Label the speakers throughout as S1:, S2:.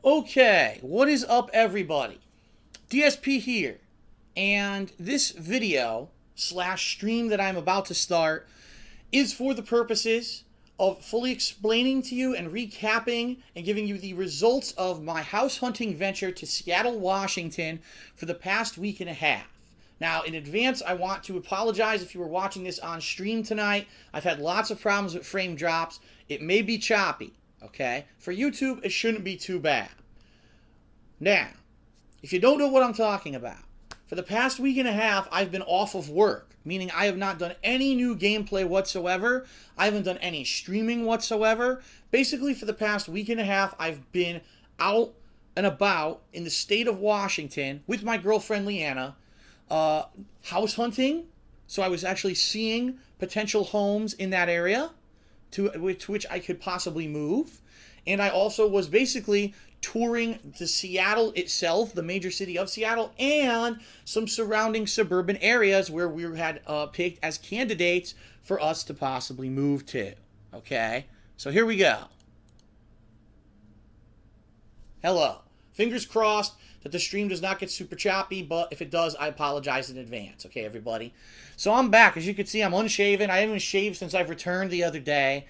S1: Okay, what is up, everybody? DSP here, and this video slash stream that I'm about to start is for the purposes of fully explaining to you and recapping and giving you the results of my house hunting venture to Seattle, Washington for the past week and a half. Now, in advance, I want to apologize if you were watching this on stream tonight. I've had lots of problems with frame drops. It may be choppy, okay? For YouTube, it shouldn't be too bad. Now, if you don't know what I'm talking about, for the past week and a half, I've been off of work, meaning I have not done any new gameplay whatsoever. I haven't done any streaming whatsoever. Basically, for the past week and a half, I've been out and about in the state of Washington with my girlfriend Leanna, house hunting. So I was actually seeing potential homes in that area to which I could possibly move. And I also was basically touring the Seattle itself, the major city of Seattle, and some surrounding suburban areas where we had picked as candidates for us to possibly move to. Okay, so here we go. Hello. Fingers crossed that the stream does not get super choppy, but if it does, I apologize in advance. Okay, everybody? So I'm back. As you can see, I'm unshaven. I haven't shaved since I've returned the other day.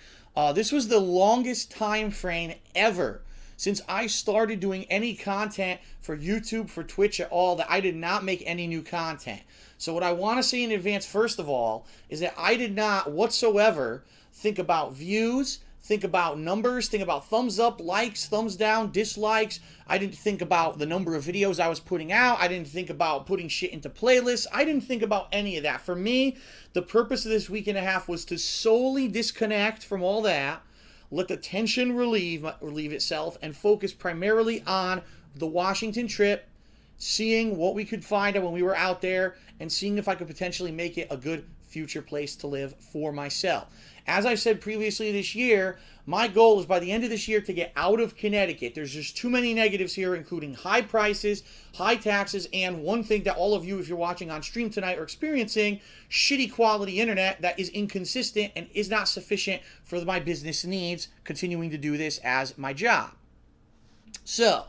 S1: This was the longest time frame ever since I started doing any content for YouTube, for Twitch at all, that I did not make any new content. So what I want to say in advance, first of all, is that I did not whatsoever think about views, think about numbers, think about thumbs up, likes, thumbs down, dislikes. I didn't think about the number of videos I was putting out. I didn't think about putting shit into playlists. I didn't think about any of that. For me, the purpose of this week and a half was to solely disconnect from all that, let the tension relieve itself, and focus primarily on the Washington trip, seeing what we could find when we were out there, and seeing if I could potentially make it a good future place to live for myself. As I said previously this year, my goal is by the end of this year to get out of Connecticut. There's just too many negatives here, including high prices, high taxes, and one thing that all of you, if you're watching on stream tonight, are experiencing: shitty quality internet that is inconsistent and is not sufficient for my business needs, continuing to do this as my job. So,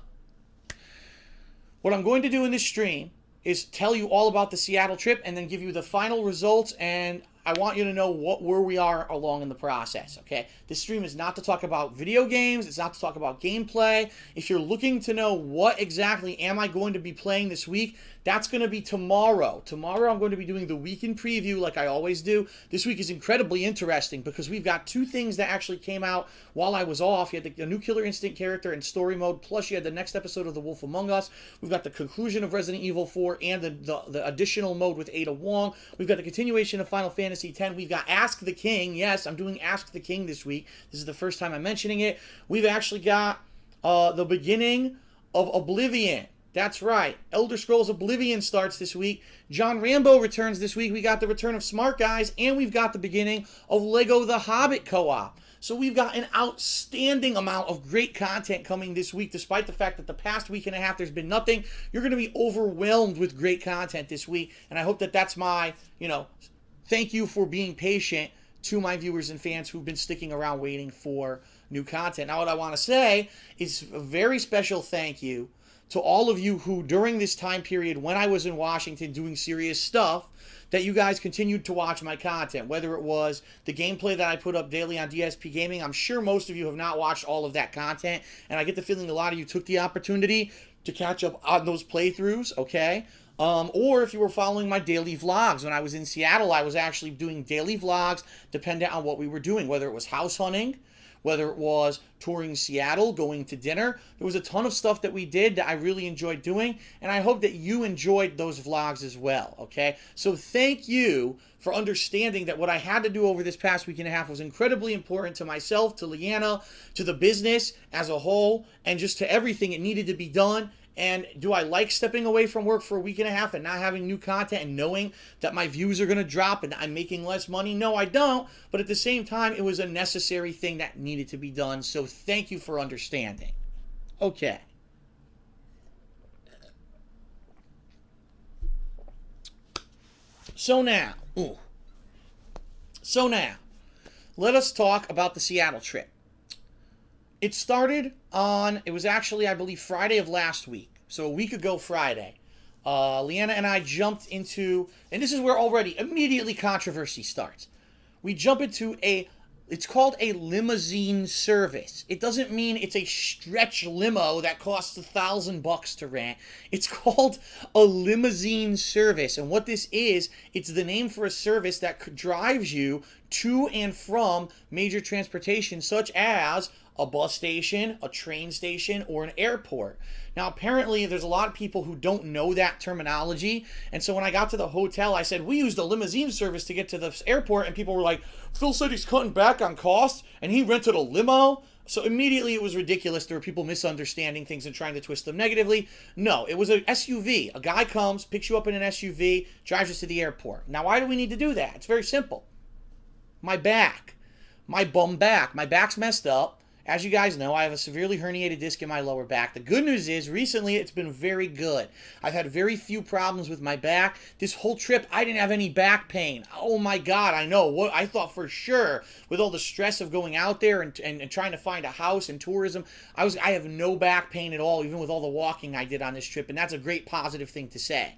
S1: what I'm going to do in this stream is tell you all about the Seattle trip and then give you the final results, and I want you to know where we are along in the process, okay? This stream is not to talk about video games. It's not to talk about gameplay. If you're looking to know what exactly am I going to be playing this week, that's going to be tomorrow. Tomorrow I'm going to be doing the weekend preview like I always do. This week is incredibly interesting because we've got two things that actually came out while I was off. You had the new Killer Instinct character in story mode, plus you had the next episode of The Wolf Among Us. We've got the conclusion of Resident Evil 4 and the additional mode with Ada Wong. We've got the continuation of Final Fantasy X. We've got Ask the King. Yes, I'm doing Ask the King this week. This is the first time I'm mentioning it. We've actually got the beginning of Oblivion. That's right. Elder Scrolls Oblivion starts this week. John Rambo returns this week. We got the return of Smart Guys, and we've got the beginning of Lego The Hobbit co-op. So we've got an outstanding amount of great content coming this week, despite the fact that the past week and a half there's been nothing. You're going to be overwhelmed with great content this week, and I hope that that's my, thank you for being patient to my viewers and fans who've been sticking around waiting for new content. Now, what I want to say is a very special thank you to all of you who, during this time period when I was in Washington doing serious stuff, that you guys continued to watch my content, whether it was the gameplay that I put up daily on DSP Gaming. I'm sure most of you have not watched all of that content, and I get the feeling a lot of you took the opportunity to catch up on those playthroughs, okay? Or if you were following my daily vlogs. When I was in Seattle, I was actually doing daily vlogs dependent on what we were doing, whether it was house hunting, whether it was touring Seattle, going to dinner. There was a ton of stuff that we did that I really enjoyed doing, and I hope that you enjoyed those vlogs as well, okay? So thank you for understanding that what I had to do over this past week and a half was incredibly important to myself, to Leanna, to the business as a whole, and just to everything. It needed to be done. And do I like stepping away from work for a week and a half and not having new content and knowing that my views are going to drop and I'm making less money? No, I don't. But at the same time, it was a necessary thing that needed to be done. So thank you for understanding. Okay. So now, let us talk about the Seattle trip. It started on, it was actually, I believe, Friday of last week. So a week ago Friday. Leanna and I jumped into, and this is where already immediately controversy starts. We jump into it's called a limousine service. It doesn't mean it's a stretch limo that costs $1,000 to rent. It's called a limousine service. And what this is, it's the name for a service that drives you to and from major transportation, such as a bus station, a train station, or an airport. Now, apparently, there's a lot of people who don't know that terminology. And so when I got to the hotel, I said, we used a limousine service to get to the airport. And people were like, Phil said he's cutting back on costs and he rented a limo. So immediately it was ridiculous. There were people misunderstanding things and trying to twist them negatively. No, it was an SUV. A guy comes, picks you up in an SUV, drives us to the airport. Now, why do we need to do that? It's very simple. My back. My bum back. My back's messed up. As you guys know, I have a severely herniated disc in my lower back. The good news is, recently, it's been very good. I've had very few problems with my back. This whole trip, I didn't have any back pain. Oh my God, I know. What I thought for sure, with all the stress of going out there and trying to find a house and tourism, I have no back pain at all, even with all the walking I did on this trip, and that's a great positive thing to say.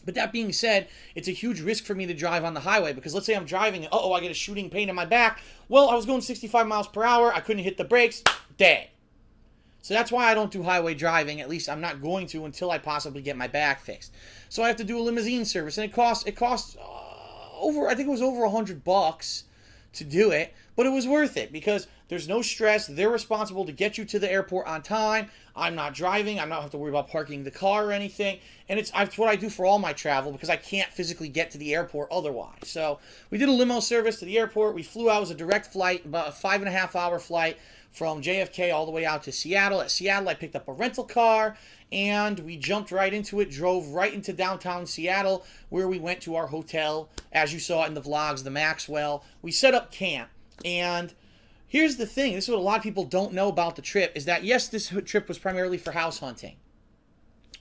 S1: But that being said, it's a huge risk for me to drive on the highway because let's say I'm driving and, I get a shooting pain in my back. Well, I was going 65 miles per hour. I couldn't hit the brakes. Dead. So that's why I don't do highway driving. At least I'm not going to until I possibly get my back fixed. So I have to do a limousine service, and it costs over, I think it was over $100 to do it, but it was worth it because there's no stress. They're responsible to get you to the airport on time. I'm not driving. I'm not have to worry about parking the car or anything. And it's what I do for all my travel because I can't physically get to the airport otherwise. So we did a limo service to the airport. We flew out. It was a direct flight, about a 5.5-hour flight from JFK all the way out to Seattle. At Seattle, I picked up a rental car, and we jumped right into it, drove right into downtown Seattle, where we went to our hotel, as you saw in the vlogs, the Maxwell. We set up camp, and here's the thing. This is what a lot of people don't know about the trip, is that, yes, this trip was primarily for house hunting.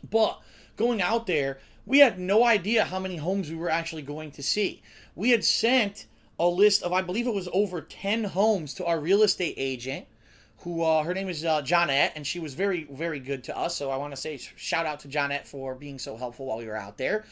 S1: But going out there, we had no idea how many homes we were actually going to see. We had sent a list of, I believe it was over 10 homes to our real estate agent, who, her name is Johnette, and she was very, very good to us. So I want to say shout out to Johnette for being so helpful while we were out there.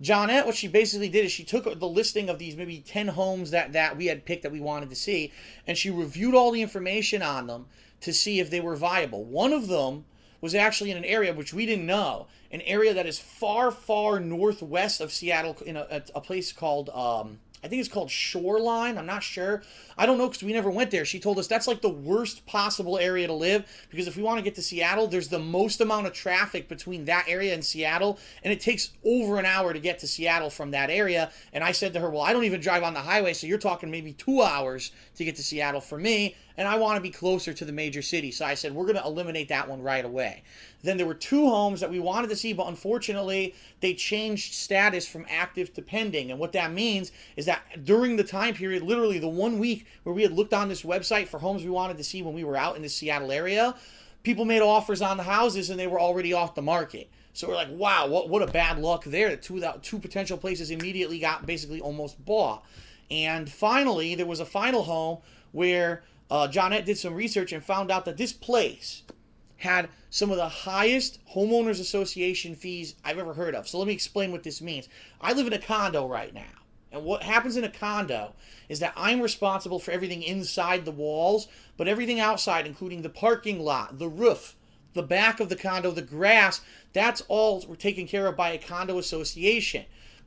S1: Johnette, what she basically did is she took the listing of these maybe 10 homes that we had picked that we wanted to see, and she reviewed all the information on them to see if they were viable. One of them was actually in an area which we didn't know, an area that is far, far northwest of Seattle, in a place called, I think it's called Shoreline. I'm not sure. I don't know because we never went there. She told us that's like the worst possible area to live because if we want to get to Seattle, there's the most amount of traffic between that area and Seattle, and it takes over an hour to get to Seattle from that area. And I said to her, well, I don't even drive on the highway, so you're talking maybe 2 hours to get to Seattle for me, and I want to be closer to the major city. So I said, we're going to eliminate that one right away. Then there were 2 homes that we wanted to see, but unfortunately, they changed status from active to pending. And what that means is that during the time period, literally the 1 week where we had looked on this website for homes we wanted to see when we were out in the Seattle area, people made offers on the houses and they were already off the market. So we're like, wow, what a bad luck there. Two potential places immediately got basically almost bought. And finally, there was a final home where Johnette did some research and found out that this place had some of the highest homeowners association fees I've ever heard of. So let me explain what this means. I live in a condo right now. And what happens in a condo is that I'm responsible for everything inside the walls, but everything outside, including the parking lot, the roof, the back of the condo, the grass, that's all taken care of by a condo association.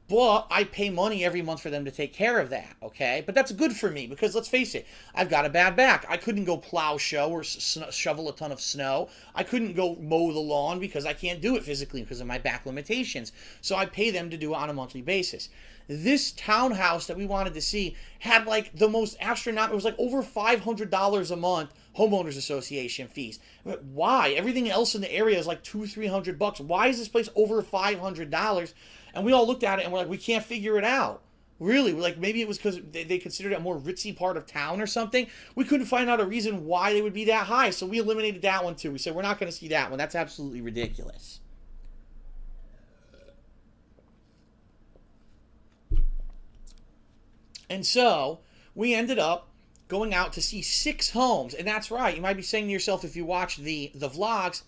S1: But I pay money every month for them to take care of that, okay? But that's good for me because, let's face it, I've got a bad back. I couldn't go plow or shovel a ton of snow. I couldn't go mow the lawn because I can't do it physically because of my back limitations. So I pay them to do it on a monthly basis. This townhouse that we wanted to see had like the most astronomical, it was like over $500 a month homeowners association fees. Why? Everything else in the area is like $200-300. Why is this place over $500? And we all looked at it and we're like, we can't figure it out. Really, like maybe it was because they considered it a more ritzy part of town or something. We couldn't find out a reason why they would be that high, so we eliminated that one too. We said we're not going to see that one. That's absolutely ridiculous. And so we ended up going out to see 6 homes. And that's right. You might be saying to yourself, if you watch the vlogs,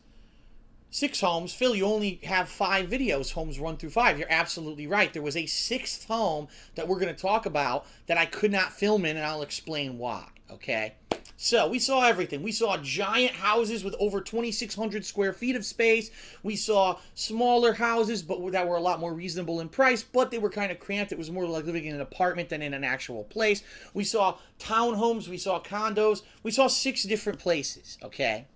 S1: 6 homes, Phil, you only have 5 videos, homes 1 through 5. You're absolutely right. There was a 6th home that we're going to talk about that I could not film in, and I'll explain why, okay? So, we saw everything. We saw giant houses with over 2,600 square feet of space. We saw smaller houses, but that were a lot more reasonable in price, but they were kind of cramped. It was more like living in an apartment than in an actual place. We saw townhomes. We saw condos. We saw 6 different places, okay?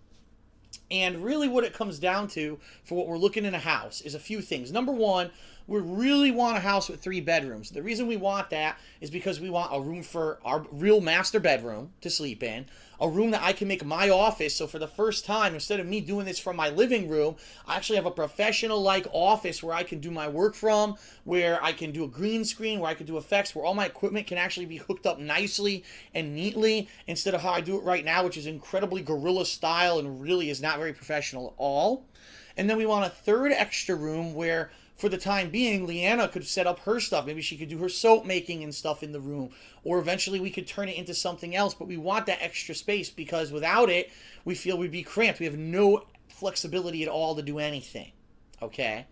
S1: And really what it comes down to for what we're looking in a house is a few things. Number one, we really want a house with 3 bedrooms. The reason we want that is because we want a room for our real master bedroom to sleep in, a room that I can make my office. So for the first time, instead of me doing this from my living room, I actually have a professional-like office where I can do my work from, where I can do a green screen, where I can do effects, where all my equipment can actually be hooked up nicely and neatly instead of how I do it right now, which is incredibly guerrilla style and really is not very professional at all. And then we want a 3rd extra room where, for the time being, Leanna could set up her stuff. Maybe she could do her soap making and stuff in the room. Or eventually we could turn it into something else. But we want that extra space because without it, we feel we'd be cramped. We have no flexibility at all to do anything. Okay?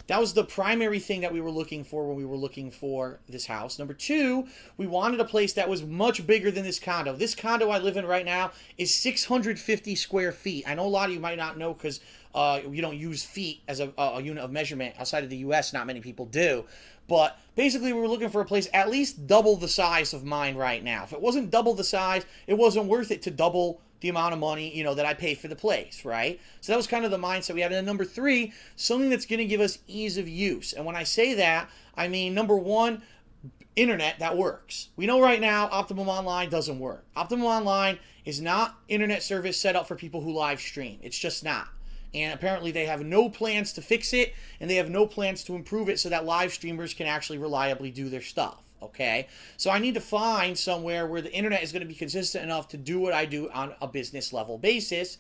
S1: That was the primary thing that we were looking for when we were looking for this house. Number 2, we wanted a place that was much bigger than this condo. This condo I live in right now is 650 square feet. I know a lot of you might not know because you don't use feet as a unit of measurement outside of the U.S. Not many people do. But basically, we were looking for a place at least double the size of mine right now. If it wasn't double the size, it wasn't worth it to double the amount of money, you know, that I pay for the place, right? So that was kind of the mindset we had. And then number 3, something that's going to give us ease of use. And when I say that, I mean, number 1, internet that works. We know right now Optimum Online doesn't work. Optimum Online is not internet service set up for people who live stream. It's just not. And apparently they have no plans to fix it, and they have no plans to improve it so that live streamers can actually reliably do their stuff. Okay, so I need to find somewhere where the internet is going to be consistent enough to do what I do on a business level basis,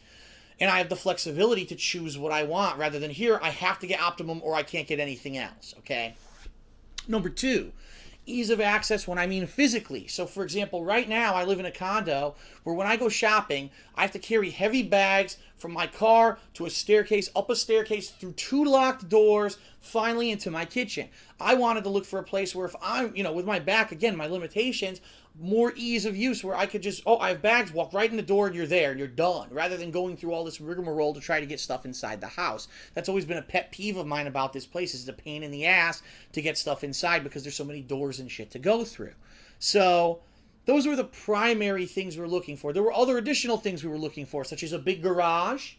S1: and I have the flexibility to choose what I want rather than here I have to get Optimum or I can't get anything else. Okay, number 2, ease of access when I mean physically. So for example, right now I live in a condo where when I go shopping, I have to carry heavy bags from my car to a staircase, up a staircase, through 2 locked doors, finally into my kitchen. I wanted to look for a place where if I'm, you know, with my back, again, my limitations, more ease of use where I could just, oh, I have bags, walk right in the door and you're there and you're done, rather than going through all this rigmarole to try to get stuff inside the house. That's always been a pet peeve of mine about this place, is the pain in the ass to get stuff inside because there's so many doors and shit to go through. So those were the primary things we were looking for. There were other additional things we were looking for, such as a big garage,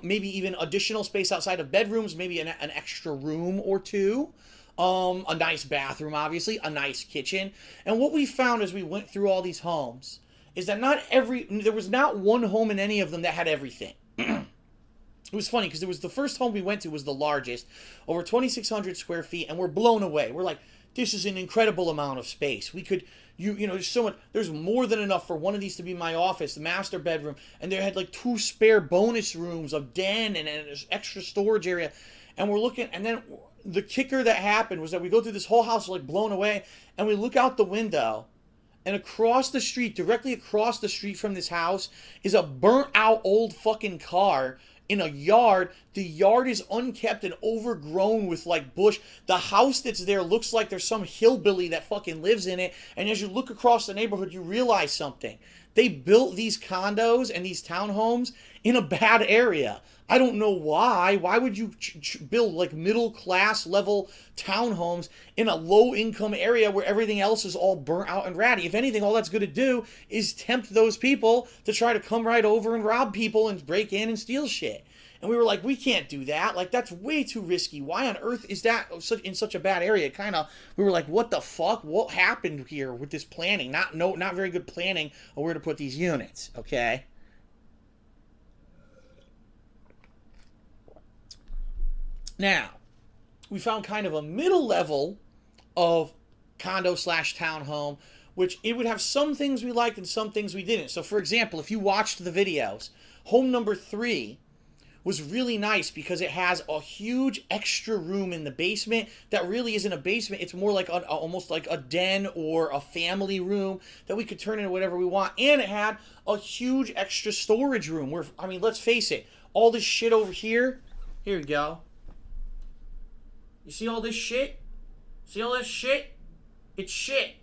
S1: maybe even additional space outside of bedrooms, maybe an extra room or 2. A nice bathroom, obviously, a nice kitchen. And what we found as we went through all these homes is that there was not one home in any of them that had everything. It was funny because there was the first home we went to was the largest, over 2,600 square feet, and we're blown away. We're like, this is an incredible amount of space. We could, you know, there's so much, there's more than enough for one of these to be my office, the master bedroom, and they had like 2 spare bonus rooms, a den, and an extra storage area. And we're looking, and then the kicker that happened was that we go through this whole house like blown away, and we look out the window, and across the street, directly across the street from this house, is a burnt out old fucking car in a yard. The yard is unkept and overgrown with like bush. The house that's there looks like there's some hillbilly that fucking lives in it. And as you look across the neighborhood, you realize something. They built these condos and these townhomes in a bad area. I don't know why. Why would you build like middle class level townhomes in a low income area where everything else is all burnt out and ratty? If anything, all that's going to do is tempt those people to try to come right over and rob people and break in and steal shit. And we were like, we can't do that. Like, that's way too risky. Why on earth is that in such a bad area? We were like, what the fuck? What happened here with this planning? Not very good planning of where to put these units, okay? Now, we found kind of a middle level of condo slash townhome, which it would have some things we liked and some things we didn't. So, for example, if you watched the videos, home number 3 was really nice because it has a huge extra room in the basement that really isn't a basement. It's more like almost like a den or a family room that we could turn into whatever we want. And it had a huge extra storage room where, I mean, let's face it, all this shit over here, here we go. You see all this shit? See all this shit? It's shit.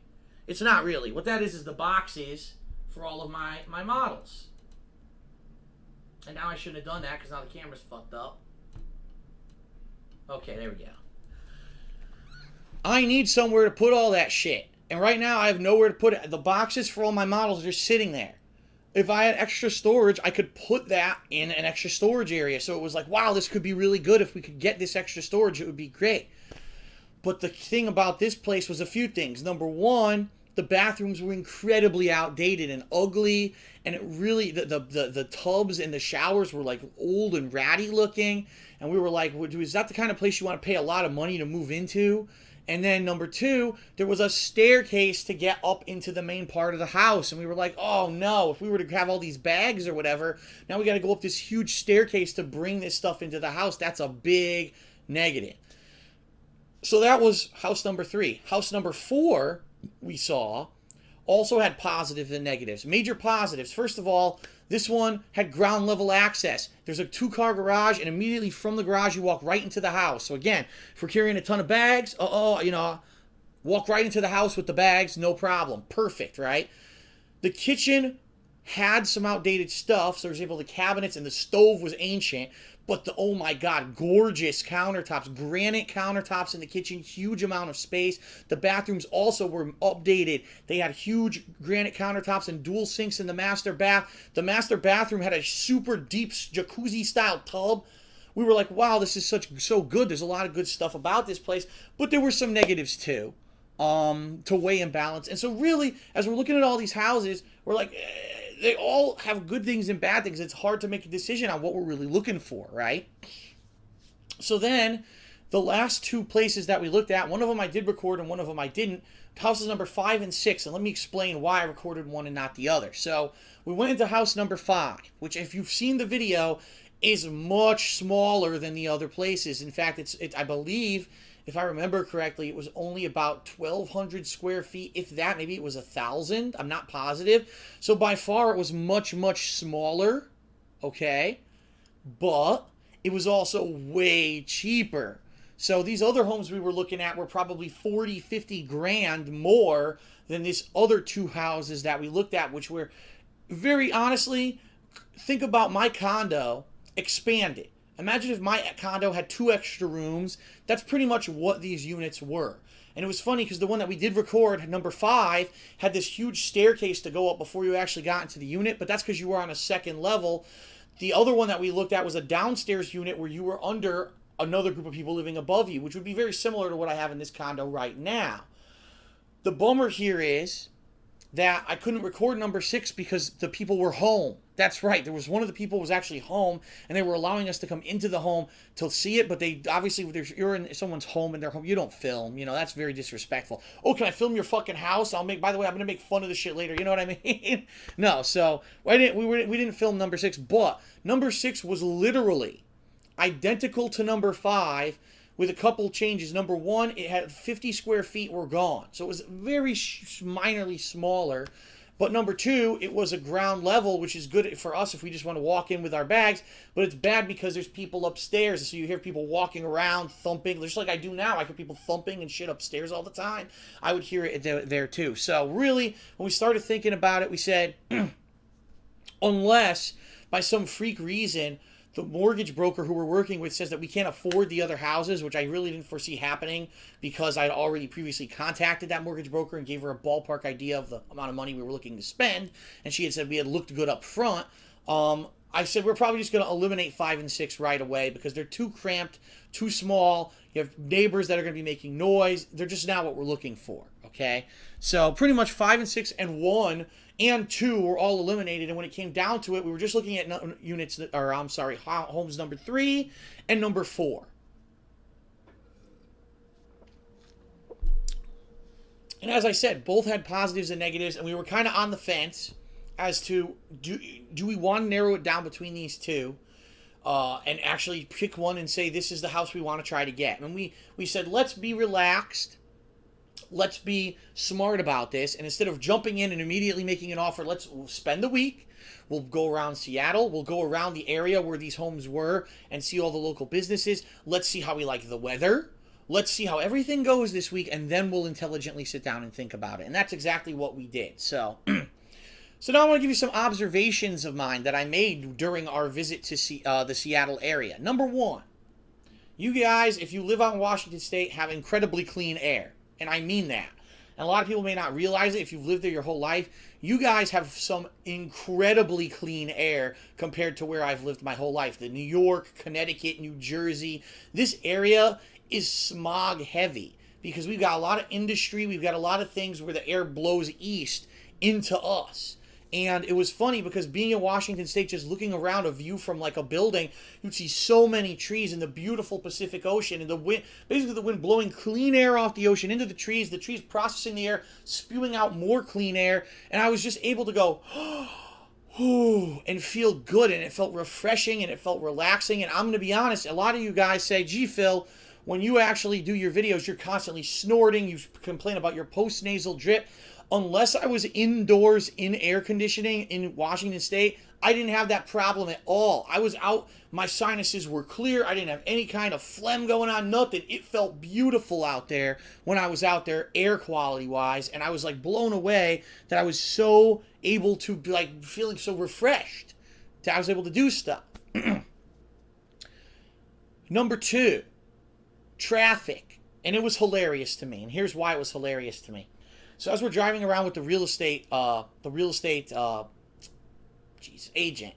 S1: It's not really. What that is the boxes for all of my models. And now I shouldn't have done that because now the camera's fucked up. Okay, there we go. I need somewhere to put all that shit. And right now I have nowhere to put it. The boxes for all my models are just sitting there. If I had extra storage, I could put that in an extra storage area. So it was like, wow, this could be really good. If we could get this extra storage, it would be great. But the thing about this place was a few things. Number one, the bathrooms were incredibly outdated and ugly, and it really, the tubs and the showers were like old and ratty looking, and we were like, is that the kind of place you want to pay a lot of money to move into? And then number two, there was a staircase to get up into the main part of the house, and we were like, oh no, if we were to have all these bags or whatever, now we got to go up this huge staircase to bring this stuff into the house. That's a big negative. So that was house number 3. House number 4, we saw, also had positives and negatives. Major positives. First of all, this one had ground level access. There's a 2-car garage, and immediately from the garage you walk right into the house. So again, if we're carrying a ton of bags, walk right into the house with the bags, no problem. Perfect, right? The kitchen had some outdated stuff, so there was able to cabinets, and the stove was ancient. But oh my God, gorgeous countertops, granite countertops in the kitchen, huge amount of space. The bathrooms also were updated. They had huge granite countertops and dual sinks in the master bath. The master bathroom had a super deep jacuzzi-style tub. We were like, wow, this is so good. There's a lot of good stuff about this place. But there were some negatives too, to weigh and balance. And so really, as we're looking at all these houses, we're like, they all have good things and bad things. It's hard to make a decision on what we're really looking for, right? So then, the last 2 places that we looked at, one of them I did record and one of them I didn't. Houses number 5 and 6, and let me explain why I recorded one and not the other. So, we went into house number 5, which if you've seen the video, is much smaller than the other places. In fact, I believe, if I remember correctly, it was only about 1,200 square feet, if that. Maybe it was 1,000. I'm not positive. So by far, it was much, much smaller, okay? But it was also way cheaper. So these other homes we were looking at were probably 40, 50 grand more than these other 2 houses that we looked at, which were, very honestly, think about my condo expanded. Imagine if my condo had 2 extra rooms. That's pretty much what these units were. And it was funny because the one that we did record, number 5, had this huge staircase to go up before you actually got into the unit, but that's because you were on a 2nd level. The other one that we looked at was a downstairs unit where you were under another group of people living above you, which would be very similar to what I have in this condo right now. The bummer here is that I couldn't record number 6 because the people were home. That's right. There was one of the people was actually home, and they were allowing us to come into the home to see it. But they obviously, if you're in someone's home and they're home, you don't film. That's very disrespectful. Oh, can I film your fucking house? By the way, I'm gonna make fun of this shit later. You know what I mean? No. So we didn't film number 6, but number 6 was literally identical to number 5. With a couple changes. Number 1, it had 50 square feet were gone. So it was very minorly smaller. But number 2, it was a ground level, which is good for us if we just want to walk in with our bags. But it's bad because there's people upstairs. So you hear people walking around, thumping. Just like I do now. I hear people thumping and shit upstairs all the time. I would hear it there too. So really, when we started thinking about it, we said, unless by some freak reason, the mortgage broker who we're working with says that we can't afford the other houses, which I really didn't foresee happening because I'd already previously contacted that mortgage broker and gave her a ballpark idea of the amount of money we were looking to spend. And she had said we had looked good up front. I said we're probably just going to eliminate 5 and 6 right away because they're too cramped, too small. You have neighbors that are going to be making noise. They're just not what we're looking for, okay? So pretty much 5 and 6 and 1 and 2 were all eliminated, and when it came down to it, we were just looking at homes number 3 and number 4. And as I said, both had positives and negatives, and we were kind of on the fence as to do we want to narrow it down between these 2. and actually pick one and say, this is the house we want to try to get. And we said, let's be relaxed. Let's be smart about this. And instead of jumping in and immediately making an offer, we'll spend the week. We'll go around Seattle. We'll go around the area where these homes were and see all the local businesses. Let's see how we like the weather. Let's see how everything goes this week, and then we'll intelligently sit down and think about it. And that's exactly what we did. So, so now I want to give you some observations of mine that I made during our visit to the Seattle area. Number one, you guys, if you live out in Washington State, have incredibly clean air. And I mean that. And a lot of people may not realize it if you've lived there your whole life. You guys have some incredibly clean air compared to where I've lived my whole life. The New York, Connecticut, New Jersey. This area is smog heavy because we've got a lot of industry. We've got a lot of things where the air blows east into us. And it was funny because being in Washington State, just looking around a view from like a building, you'd see so many trees in the beautiful Pacific Ocean, and the wind, basically the wind blowing clean air off the ocean into the trees processing the air, spewing out more clean air. And I was just able to go, and feel good, and it felt refreshing and it felt relaxing. And I'm going to be honest, a lot of you guys say, gee, Phil, when you actually do your videos, you're constantly snorting, you complain about your post-nasal drip. Unless I was indoors in air conditioning in Washington State, I didn't have that problem at all. I was out, my sinuses were clear, I didn't have any kind of phlegm going on, nothing. It felt beautiful out there when I was out there, air quality wise, and I was like blown away that I was so able to be like feeling so refreshed that I was able to do stuff. Number two, traffic. And it was hilarious to me, and here's why it was hilarious to me. So as we're driving around with the real estate agent,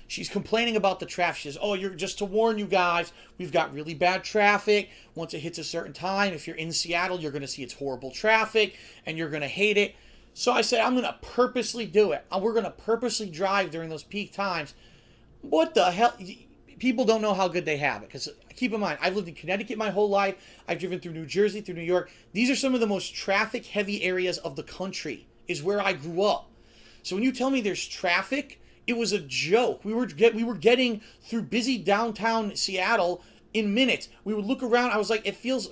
S1: she's complaining about the traffic. She says, oh, you're just to warn you guys, we've got really bad traffic. Once it hits a certain time, if you're in Seattle, you're going to see it's horrible traffic, and you're going to hate it. So I said, I'm going to purposely do it. We're going to purposely drive during those peak times. What the hell? People don't know how good they have it. Because keep in mind, I've lived in Connecticut my whole life. I've driven through New Jersey, through New York. These are some of the most traffic-heavy areas of the country, is where I grew up. So when you tell me there's traffic, it was a joke. We were getting through busy downtown Seattle in minutes. We would look around. I was like,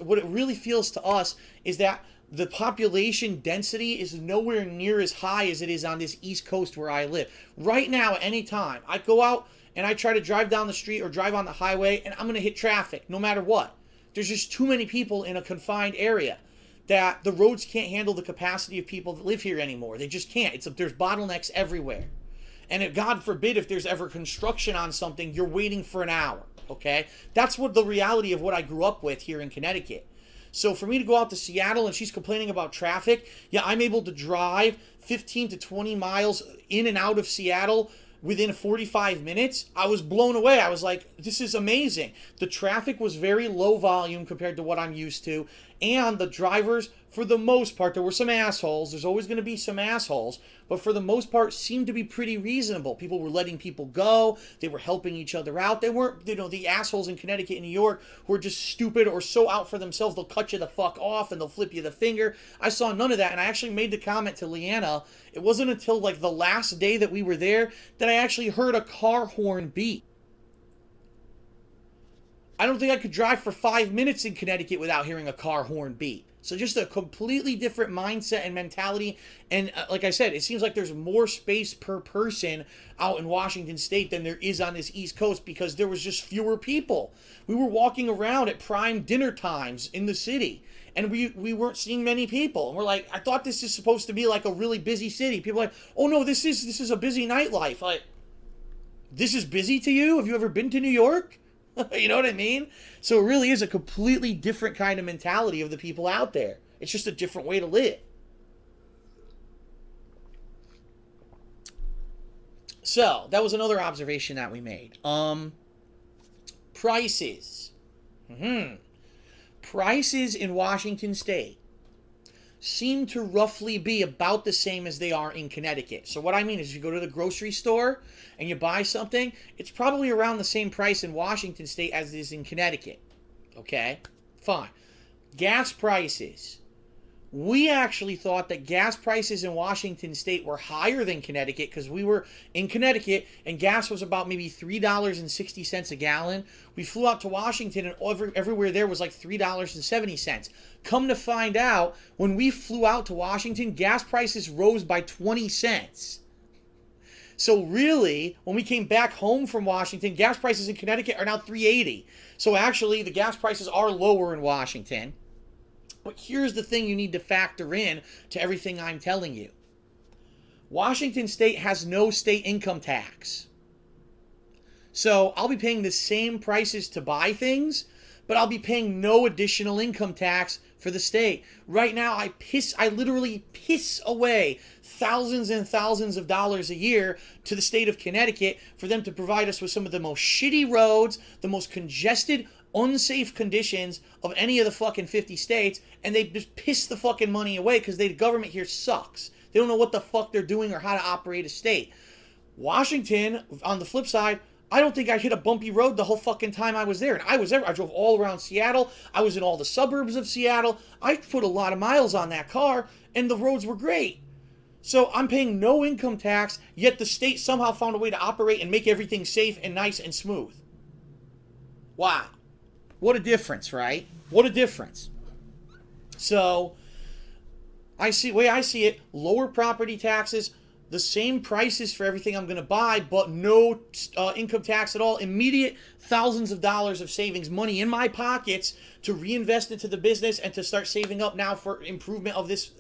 S1: what it really feels to us is that the population density is nowhere near as high as it is on this East Coast where I live. Right now, at any time, I go out and I try to drive down the street or drive on the highway, and I'm going to hit traffic no matter what. There's just too many people in a confined area that the roads can't handle the capacity of people that live here anymore. They just can't. There's bottlenecks everywhere. And God forbid if there's ever construction on something, you're waiting for an hour, okay? That's what the reality of what I grew up with here in Connecticut. So for me to go out to Seattle and she's complaining about traffic, yeah, I'm able to drive 15 to 20 miles in and out of Seattle within 45 minutes. I was blown away. I was like, this is amazing. The traffic was very low volume compared to what I'm used to. And the drivers, for the most part, there were some assholes. There's always going to be some assholes. But for the most part, seemed to be pretty reasonable. People were letting people go. They were helping each other out. They weren't, the assholes in Connecticut and New York who are just stupid or so out for themselves, they'll cut you the fuck off and they'll flip you the finger. I saw none of that. And I actually made the comment to Leanna. It wasn't until like the last day that we were there that I actually heard a car horn beep. I don't think I could drive for 5 minutes in Connecticut without hearing a car horn beep. So just a completely different mindset and mentality. And like I said, it seems like there's more space per person out in Washington State than there is on this East Coast because there was just fewer people. We were walking around at prime dinner times in the city, and we weren't seeing many people. And we're like, I thought this is supposed to be like a really busy city. People are like, oh no, this is a busy nightlife. Like, this is busy to you? Have you ever been to New York? You know what I mean? So it really is a completely different kind of mentality of the people out there. It's just a different way to live. So that was another observation that we made. Prices. Prices in Washington State seem to roughly be about the same as they are in Connecticut. So what I mean is if you go to the grocery store and you buy something, it's probably around the same price in Washington State as it is in Connecticut. Okay? Fine. Gas prices We actually thought that gas prices in Washington state were higher than Connecticut because we were in Connecticut and gas was about maybe $3.60 a gallon. We flew out to Washington and everywhere there was like $3.70. Come to find out, when we flew out to Washington, gas prices rose by 20 cents. So really, when we came back home from Washington, gas prices in Connecticut are now $3.80. So actually, the gas prices are lower in Washington. But here's the thing you need to factor in to everything I'm telling you. Washington state has no state income tax. So I'll be paying the same prices to buy things, but I'll be paying no additional income tax for the state. Right now, I literally piss away thousands and thousands of dollars a year to the state of Connecticut for them to provide us with some of the most shitty roads, the most congested, unsafe conditions of any of the fucking 50 states, and they just piss the fucking money away because the government here sucks. They don't know what the fuck they're doing or how to operate a state. Washington, on the flip side, I don't think I hit a bumpy road the whole fucking time I was there. And I was there. I drove all around Seattle. I was in all the suburbs of Seattle. I put a lot of miles on that car, and the roads were great. So I'm paying no income tax, yet the state somehow found a way to operate and make everything safe and nice and smooth. Wow. What a difference, right? What a difference. So, way I see it, lower property taxes, the same prices for everything I'm going to buy, but no income tax at all. Immediate thousands of dollars of savings, money in my pockets to reinvest into the business and to start saving up now for improvement of this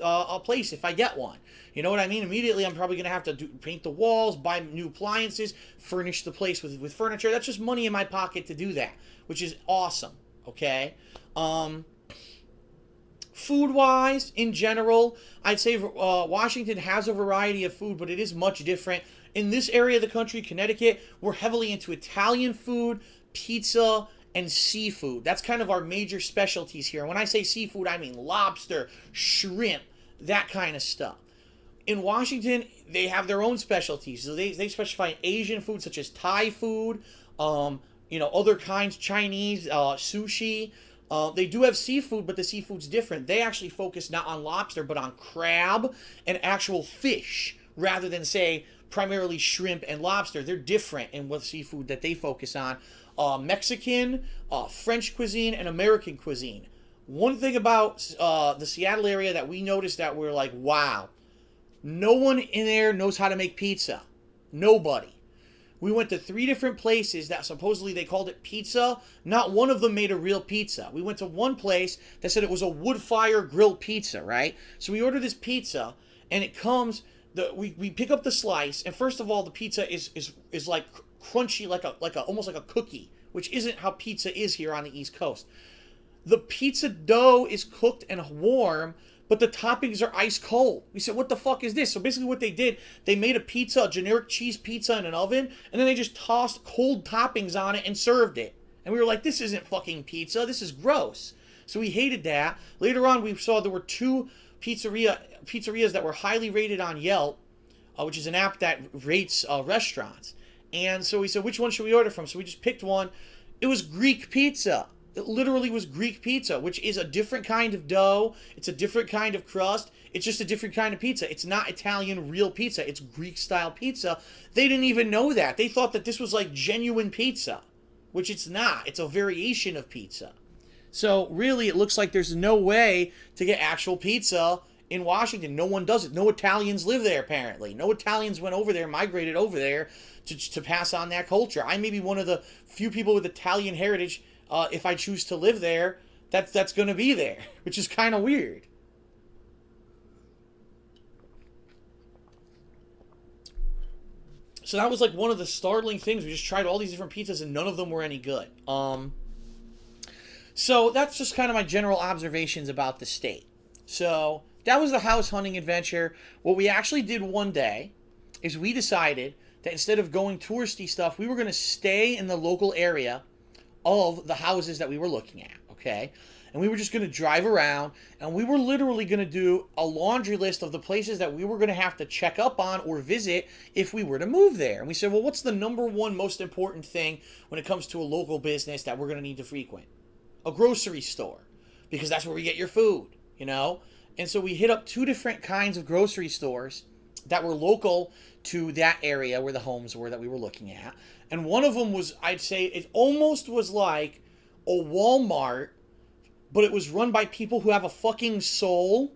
S1: place if I get one. You know what I mean? Immediately, I'm probably going to have to paint the walls, buy new appliances, furnish the place with furniture. That's just money in my pocket to do that, which is awesome, okay? Food-wise, in general, I'd say Washington has a variety of food, but it is much different. In this area of the country, Connecticut, we're heavily into Italian food, pizza, and seafood. That's kind of our major specialties here. And when I say seafood, I mean lobster, shrimp, that kind of stuff. In Washington, they have their own specialties. So they specify in Asian food, such as Thai food, other kinds, Chinese, sushi. They do have seafood, but the seafood's different. They actually focus not on lobster, but on crab and actual fish, rather than, say, primarily shrimp and lobster. They're different in what seafood that they focus on. Mexican, French cuisine, and American cuisine. One thing about the Seattle area that we noticed that we're like, wow, no one in there knows how to make pizza. Nobody. We went to 3 different places that supposedly they called it pizza. Not one of them made a real pizza. We went to one place that said it was a wood fire grilled pizza, right? So we order this pizza, and it comes. We pick up the slice, and first of all, the pizza is like crunchy, like almost like a cookie, which isn't how pizza is here on the East Coast. The pizza dough is cooked and warm, but the toppings are ice cold. We said, what the fuck is this? So basically what they did, they made a pizza, a generic cheese pizza in an oven, and then they just tossed cold toppings on it and served it. And we were like, this isn't fucking pizza. This is gross. So we hated that. Later on, we saw there were 2 pizzerias that were highly rated on Yelp, which is an app that rates restaurants. And so we said, which one should we order from? So we just picked one. It was Greek pizza. It literally was Greek pizza, which is a different kind of dough. It's a different kind of crust. It's just a different kind of pizza. It's not Italian real pizza. It's Greek-style pizza. They didn't even know that. They thought that this was like genuine pizza, which it's not. It's a variation of pizza. So really, it looks like there's no way to get actual pizza in Washington. No one does it. No Italians live there, apparently. No Italians went over there, migrated over there to pass on that culture. I may be one of the few people with Italian heritage, if I choose to live there, that's going to be there, which is kind of weird. So that was like one of the startling things. We just tried all these different pizzas and none of them were any good. So that's just kind of my general observations about the state. So that was the house hunting adventure. What we actually did one day is we decided that instead of going touristy stuff, we were going to stay in the local area of the houses that we were looking at, okay? And we were just going to drive around, and we were literally going to do a laundry list of the places that we were going to have to check up on or visit if we were to move there. And we said, well, what's the number one most important thing when it comes to a local business that we're going to need to frequent? A grocery store, because that's where we get your food, you know? And so we hit up two different kinds of grocery stores that were local to that area where the homes were that we were looking at. And one of them was, I'd say, it almost was like a Walmart, but it was run by people who have a fucking soul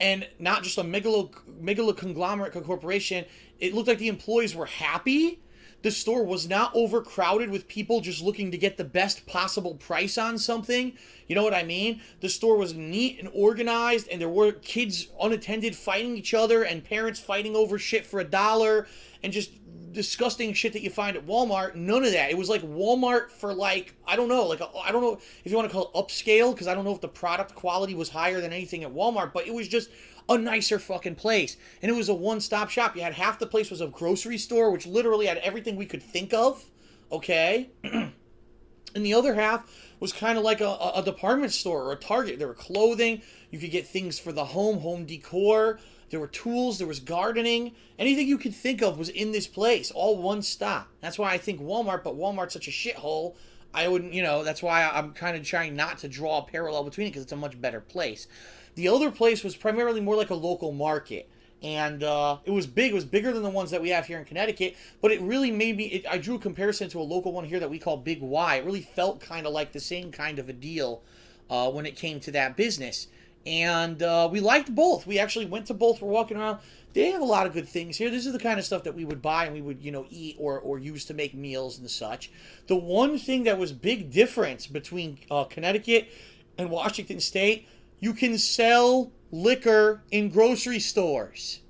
S1: and not just a megalo conglomerate corporation. It looked like the employees were happy. The store was not overcrowded with people just looking to get the best possible price on something. You know what I mean? The store was neat and organized, and there were kids unattended fighting each other and parents fighting over shit for $1 and just disgusting shit that you find at Walmart. None of that. It was like Walmart for like, I don't know if you want to call it upscale, because I don't know if the product quality was higher than anything at Walmart, but it was just a nicer fucking place. And it was a one-stop shop. You had half the place was a grocery store, which literally had everything we could think of, okay? And the other half was kind of like a department store or a Target. There were clothing. You could get things for the home decor. There were tools. There was gardening. Anything you could think of was in this place, all one stop. That's why I think Walmart, but Walmart's such a shithole, I wouldn't, that's why I'm kind of trying not to draw a parallel between it, because it's a much better place. The other place was primarily more like a local market. And it was big. It was bigger than the ones that we have here in Connecticut. But it really made me... I drew a comparison to a local one here that we call Big Y. It really felt kind of like the same kind of a deal when it came to that business. And we liked both. We actually went to both. We're walking around. They have a lot of good things here. This is the kind of stuff that we would buy and we would, eat or use to make meals and such. The one thing that was big difference between Connecticut and Washington State... You can sell liquor in grocery stores.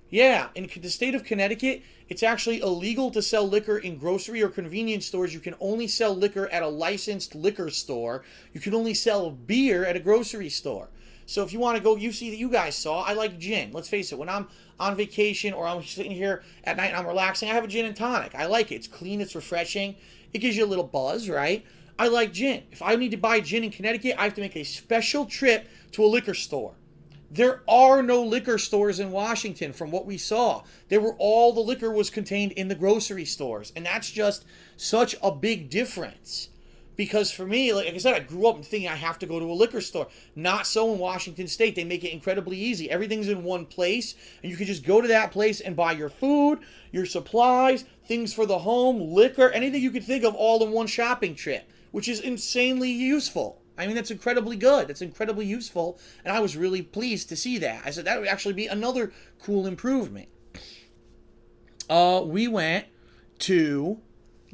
S1: Yeah, in the state of Connecticut, it's actually illegal to sell liquor in grocery or convenience stores. You can only sell liquor at a licensed liquor store. You can only sell beer at a grocery store. So if you want to go, you guys saw, I like gin. Let's face it, when I'm on vacation or I'm sitting here at night and I'm relaxing, I have a gin and tonic. I like it. It's clean, it's refreshing. It gives you a little buzz, right? I like gin. If I need to buy gin in Connecticut, I have to make a special trip to a liquor store. There are no liquor stores in Washington from what we saw. All the liquor was contained in the grocery stores. And that's just such a big difference. Because for me, like I said, I grew up thinking I have to go to a liquor store. Not so in Washington State. They make it incredibly easy. Everything's in one place. And you can just go to that place and buy your food, your supplies, things for the home, liquor, anything you could think of all in one shopping trip. Which is insanely useful. I mean, that's incredibly good. That's incredibly useful. And I was really pleased to see that. I said that would actually be another cool improvement. We went to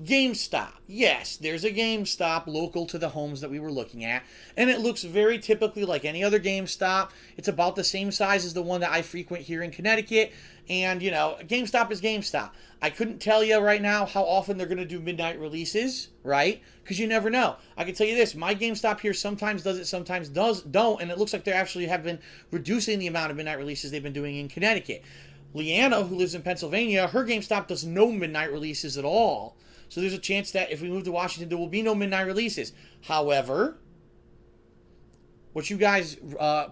S1: GameStop. Yes, there's a GameStop local to the homes that we were looking at. And it looks very typically like any other GameStop. It's about the same size as the one that I frequent here in Connecticut. And, GameStop is GameStop. I couldn't tell you right now how often they're going to do midnight releases, right? Because you never know. I can tell you this. My GameStop here sometimes does it, sometimes don't. And it looks like they actually have been reducing the amount of midnight releases they've been doing in Connecticut. Leanna, who lives in Pennsylvania, her GameStop does no midnight releases at all. So there's a chance that if we move to Washington, there will be no midnight releases. However, what you guys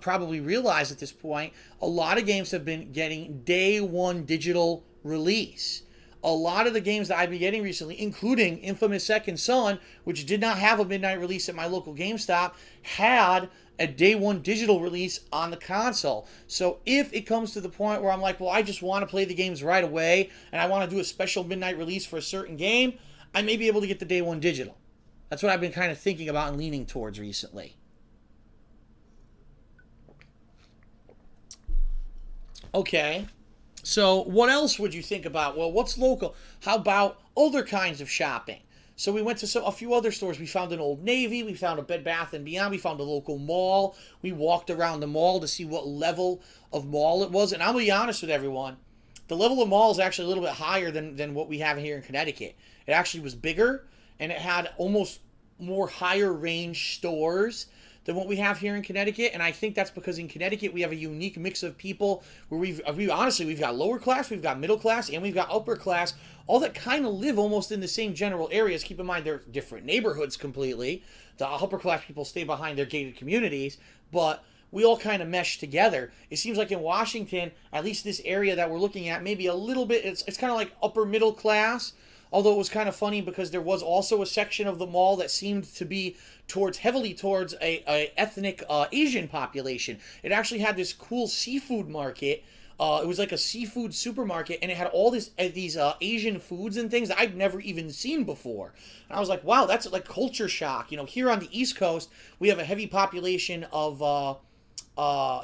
S1: probably realize at this point, a lot of games have been getting day one digital release. A lot of the games that I've been getting recently, including Infamous Second Son, which did not have a midnight release at my local GameStop, had a day one digital release on the console. So if it comes to the point where I'm like, well, I just want to play the games right away, and I want to do a special midnight release for a certain game, I may be able to get the day one digital. That's what I've been kind of thinking about and leaning towards recently. Okay. So what else would you think about? Well, what's local? How about other kinds of shopping? So we went to a few other stores. We found an Old Navy. We found a Bed Bath & Beyond. We found a local mall. We walked around the mall to see what level of mall it was. And I'm going to be honest with everyone. The level of mall is actually a little bit higher than what we have here in Connecticut. It actually was bigger, and it had almost more higher range stores than what we have here in Connecticut. And I think that's because in Connecticut we have a unique mix of people where we've got lower class, we've got middle class, and we've got upper class, all that kind of live almost in the same general areas. Keep in mind they're different neighborhoods completely. The upper class people stay behind their gated communities, but we all kind of mesh together. It seems like in Washington, at least this area that we're looking at, maybe a little bit, it's kind of like upper middle class. Although it was kind of funny because there was also a section of the mall that seemed to be heavily towards a ethnic Asian population. It actually had this cool seafood market. It was like a seafood supermarket, and it had all these Asian foods and things that I'd never even seen before. And I was like, wow, that's like culture shock. Here on the East Coast, we have a heavy population of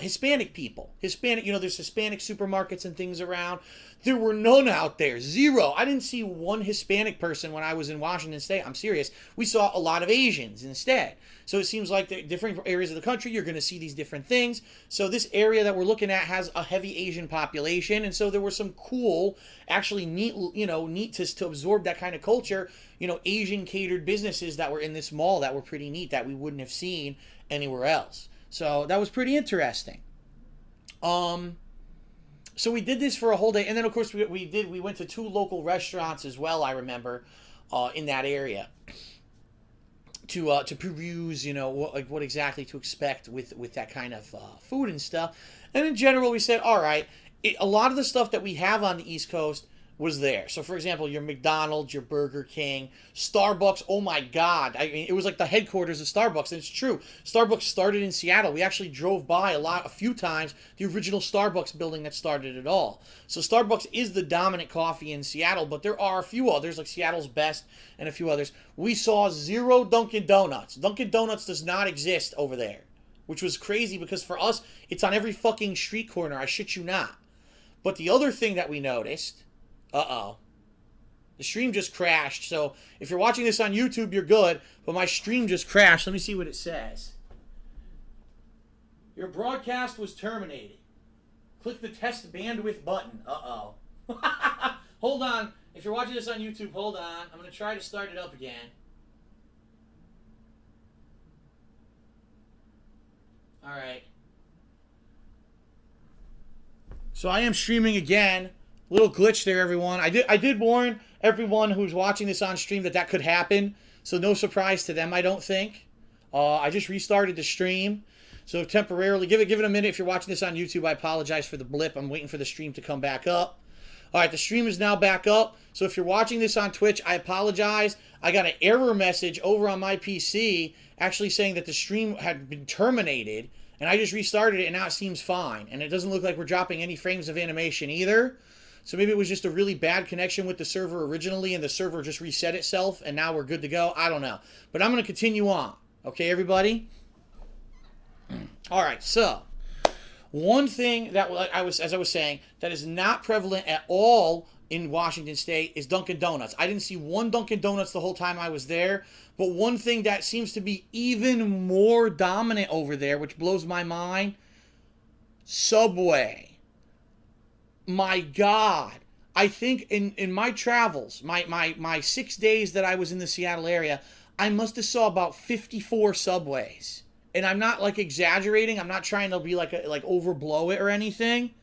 S1: Hispanic people. There's Hispanic supermarkets and things around. There were none out there. Zero. I didn't see one Hispanic person when I was in Washington State. I'm serious. We saw a lot of Asians instead. So it seems like the different areas of the country, you're going to see these different things. So this area that we're looking at has a heavy Asian population. And so there were some cool, actually neat, neat to absorb that kind of culture, Asian catered businesses that were in this mall that were pretty neat that we wouldn't have seen anywhere else. So that was pretty interesting. So we did this for a whole day, and then of course we went to 2 local restaurants as well. I remember in that area to peruse, what exactly to expect with that kind of food and stuff. And in general, we said, all right, a lot of the stuff that we have on the East Coast was there. So, for example, your McDonald's, your Burger King, Starbucks. Oh my God. I mean, it was like the headquarters of Starbucks. And it's true. Starbucks started in Seattle. We actually drove by a few times, the original Starbucks building that started it all. So Starbucks is the dominant coffee in Seattle, but there are a few others, like Seattle's Best and a few others. We saw 0 Dunkin' Donuts. Dunkin' Donuts does not exist over there, which was crazy because for us, it's on every fucking street corner. I shit you not. But the other thing that we noticed... Uh-oh. The stream just crashed. So if you're watching this on YouTube, you're good. But my stream just crashed. Let me see what it says. Your broadcast was terminated. Click the test bandwidth button. Uh-oh. Hold on. If you're watching this on YouTube, hold on. I'm going to try to start it up again. All right. So I am streaming again. Little glitch there, everyone. I did warn everyone who's watching this on stream that could happen. So no surprise to them, I don't think. I just restarted the stream. So temporarily, give it a minute. If you're watching this on YouTube, I apologize for the blip. I'm waiting for the stream to come back up. All right, the stream is now back up. So if you're watching this on Twitch, I apologize. I got an error message over on my PC actually saying that the stream had been terminated. And I just restarted it, and now it seems fine. And it doesn't look like we're dropping any frames of animation either. So maybe it was just a really bad connection with the server originally, and the server just reset itself, and now we're good to go. I don't know. But I'm going to continue on. Okay, everybody? All right, so one thing that as I was saying, that is not prevalent at all in Washington State is Dunkin' Donuts. I didn't see one Dunkin' Donuts the whole time I was there, but one thing that seems to be even more dominant over there, which blows my mind, Subway. My God, I think in my travels, my 6 days that I was in the Seattle area, I must have saw about 54 Subways. And I'm not like exaggerating. I'm not trying to be like overblow it or anything.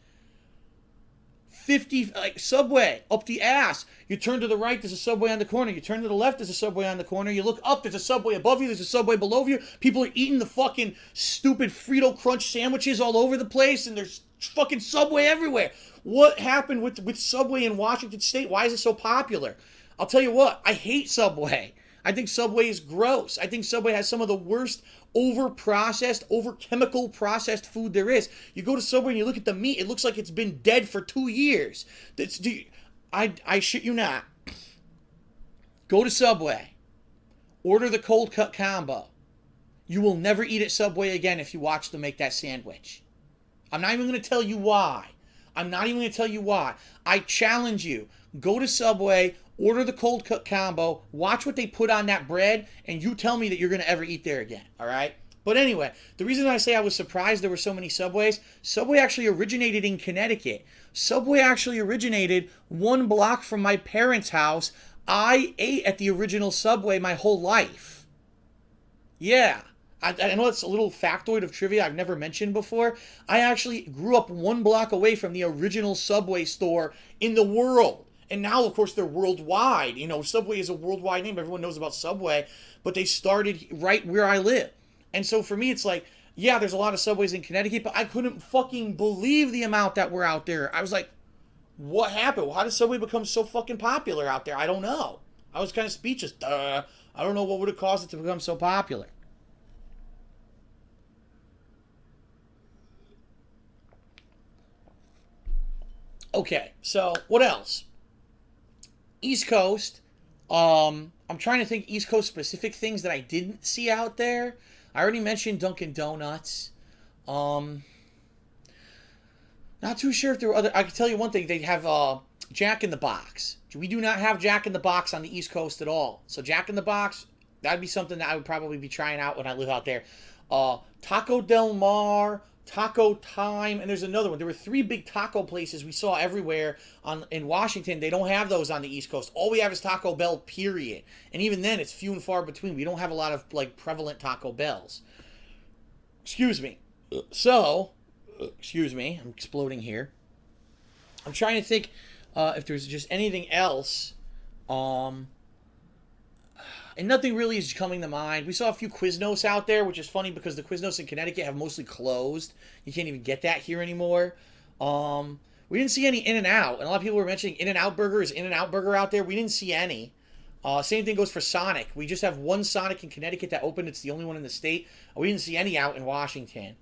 S1: 50, like Subway, up the ass. You turn to the right, there's a Subway on the corner. You turn to the left, there's a Subway on the corner. You look up, there's a Subway above you, there's a Subway below you. People are eating the fucking stupid Frito Crunch sandwiches all over the place, and there's fucking Subway everywhere. What happened with Subway in Washington State? Why is it so popular? I'll tell you what, I hate Subway. I think Subway is gross. I think Subway has some of the worst over-processed, over-chemical processed food there is. You go to Subway and you look at the meat, it looks like it's been dead for 2 years. I shit you not. Go to Subway. Order the cold cut combo. You will never eat at Subway again if you watch them make that sandwich. I'm not even going to tell you why. I challenge you. Go to Subway, order the cold cut combo, watch what they put on that bread, and you tell me that you're going to ever eat there again, all right? But anyway, the reason I say I was surprised there were so many Subways, Subway actually originated in Connecticut. Subway actually originated 1 block from my parents' house. I ate at the original Subway my whole life. Yeah. I know it's a little factoid of trivia I've never mentioned before. I actually grew up 1 block away from the original Subway store in the world. And now, of course, they're worldwide. You know, Subway is a worldwide name. Everyone knows about Subway. But they started right where I live. And so for me, it's like, yeah, there's a lot of Subways in Connecticut, but I couldn't fucking believe the amount that were out there. I was like, What happened? How did Subway become so fucking popular out there? I don't know. I was kind of speechless. I don't know what would have caused it to become so popular. Okay, so what else? East Coast. I'm trying to think East Coast specific things that I didn't see out there. I already mentioned Dunkin' Donuts. Um, Not too sure if there were other. I can tell you one thing. They have Jack in the Box. We do not have Jack in the Box on the East Coast at all. So Jack in the Box, that'd be something that I would probably be trying out when I live out there. Taco Del Mar, Taco Time, and there's another one. There were three big taco places we saw everywhere in Washington. They don't have those on the East Coast. All we have is Taco Bell, period. And even then, it's few and far between. We don't have a lot of like prevalent Taco Bells. Excuse me. So, excuse me, I'm exploding here. I'm trying to think if there's just anything else. Um, and nothing really is coming to mind. We saw a few Quiznos out there, which is funny because the Quiznos in Connecticut have mostly closed. You can't even get that here anymore. We didn't see any In-N-Out. And a lot of people were mentioning In-N-Out Burger. Is In-N-Out Burger out there? We didn't see any. Same thing goes for Sonic. We just have one Sonic in Connecticut that opened. It's the only one in the state. We didn't see any out in Washington.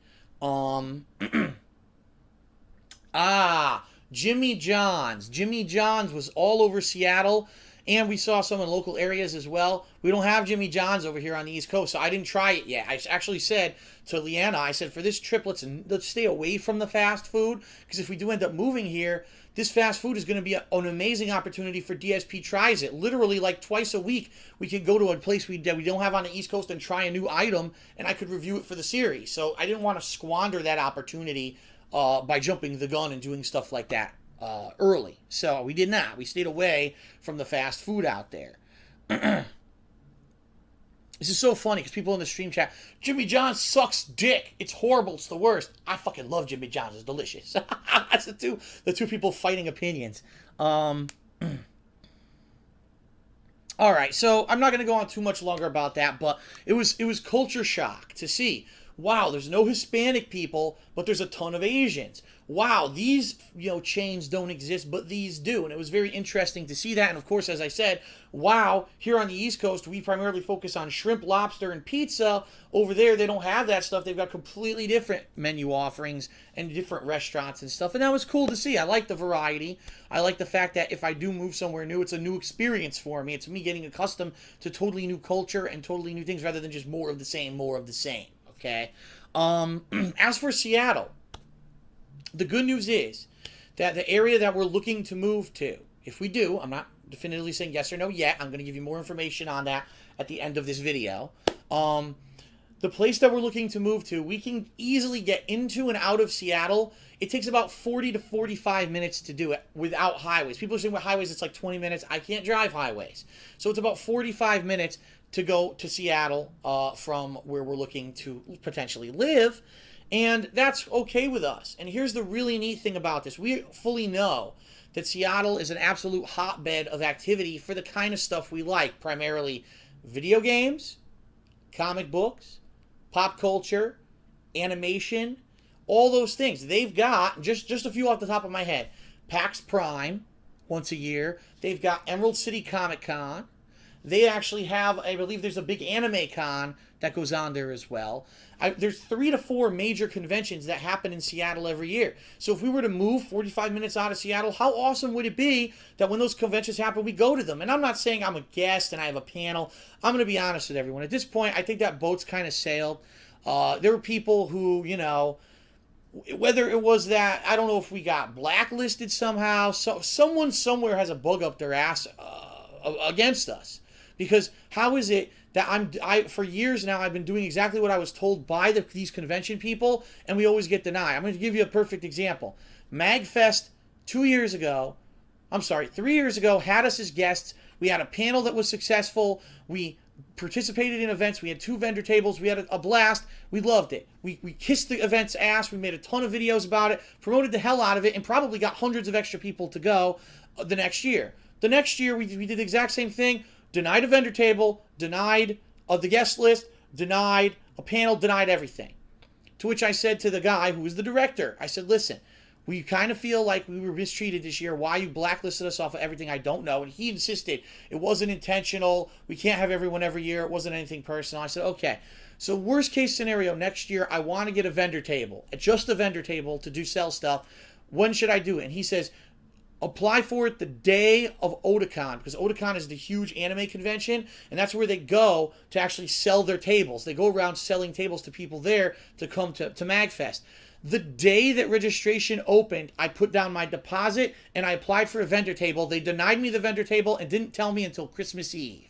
S1: Jimmy John's. Jimmy John's was all over Seattle, and we saw some in local areas as well. We don't have Jimmy John's over here on the East Coast, so I didn't try it yet. I actually said to Leanna, I said, for this trip, let's stay away from the fast food, because if we do end up moving here, this fast food is going to be an amazing opportunity for DSP Tries It. Literally, like twice a week, we could go to a place that we don't have on the East Coast and try a new item, and I could review it for the series. So I didn't want to squander that opportunity by jumping the gun and doing stuff like that early. So we did not. We stayed away from the fast food out there. This is so funny because people in the stream chat, Jimmy John's sucks dick. It's horrible. It's the worst. I fucking love Jimmy John's. It's delicious. That's the two people fighting opinions. All right, so I'm not going to go on too much longer about that, but it was culture shock to see. Wow, there's no Hispanic people, but there's a ton of Asians. Wow, these chains don't exist, but these do. And it was very interesting to see that. And of course, as I said, wow, here on the East Coast, we primarily focus on shrimp, lobster, and pizza. Over there, they don't have that stuff. They've got completely different menu offerings and different restaurants and stuff. And that was cool to see. I like the variety. I like the fact that if I do move somewhere new, it's a new experience for me. It's me getting accustomed to totally new culture and totally new things rather than just more of the same, more of the same. Okay. As for Seattle, the good news is that the area that we're looking to move to, if we do, I'm not definitively saying yes or no yet. I'm going to give you more information on that at the end of this video. The place that we're looking to move to, we can easily get into and out of Seattle. It takes about 40 to 45 minutes to do it without highways. People are saying with highways it's like 20 minutes. I can't drive highways. So it's about 45 minutes to go to Seattle from where we're looking to potentially live. And that's okay with us. And here's the really neat thing about this. We fully know that Seattle is an absolute hotbed of activity for the kind of stuff we like. Primarily video games, comic books, pop culture, animation, all those things. They've got, just a few off the top of my head, PAX Prime once a year. They've got Emerald City Comic Con. They actually have, I believe there's a big anime con that goes on there as well. There's 3 to 4 major conventions that happen in Seattle every year. So if we were to move 45 minutes out of Seattle, how awesome would it be that when those conventions happen, we go to them? And I'm not saying I'm a guest and I have a panel. I'm going to be honest with everyone. At this point, I think that boat's kind of sailed. There were people who, whether it was that, I don't know if we got blacklisted somehow. So someone somewhere has a bug up their ass against us. Because how is it that for years now, I've been doing exactly what I was told by these convention people, and we always get denied. I'm going to give you a perfect example. MagFest 3 years ago, had us as guests. We had a panel that was successful. We participated in events. We had 2 vendor tables. We had a blast. We loved it. We kissed the event's ass. We made a ton of videos about it, promoted the hell out of it, and probably got hundreds of extra people to go the next year. The next year, we did the exact same thing. Denied a vendor table, denied the guest list, denied a panel, denied everything. To which I said to the guy who was the director, I said, listen, We kind of feel like we were mistreated this year. Why you blacklisted us off of everything, I don't know. And he insisted it wasn't intentional. We can't have everyone every year. It wasn't anything personal. I said, okay. So worst case scenario, next year, I want to get a vendor table, just a vendor table to sell stuff. When should I do it? And he says, apply for it the day of Otakon, because Otakon is the huge anime convention, and that's where they go to actually sell their tables. They go around selling tables to people there to come to MagFest. The day that registration opened, I put down my deposit and I applied for a vendor table. They denied me the vendor table and didn't tell me until Christmas Eve.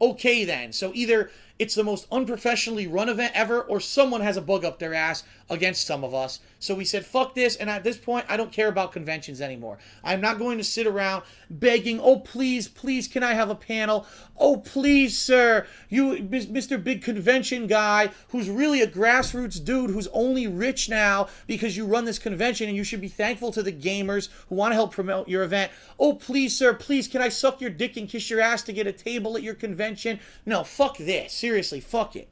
S1: Okay then, so either it's the most unprofessionally run event ever, or someone has a bug up their ass against some of us. So we said, fuck this, and at this point, I don't care about conventions anymore. I'm not going to sit around begging, oh, please, please, can I have a panel? Oh, please, sir, you, Mr. Big Convention guy, who's really a grassroots dude who's only rich now because you run this convention, and you should be thankful to the gamers who want to help promote your event. Oh, please, sir, please, can I suck your dick and kiss your ass to get a table at your convention? No, fuck this. Seriously, fuck it.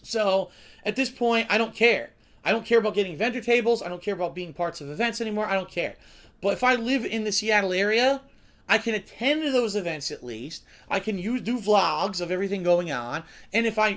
S1: So, at this point, I don't care. I don't care about getting vendor tables. I don't care about being parts of events anymore. I don't care. But if I live in the Seattle area, I can attend to those events at least. I can do vlogs of everything going on. And if I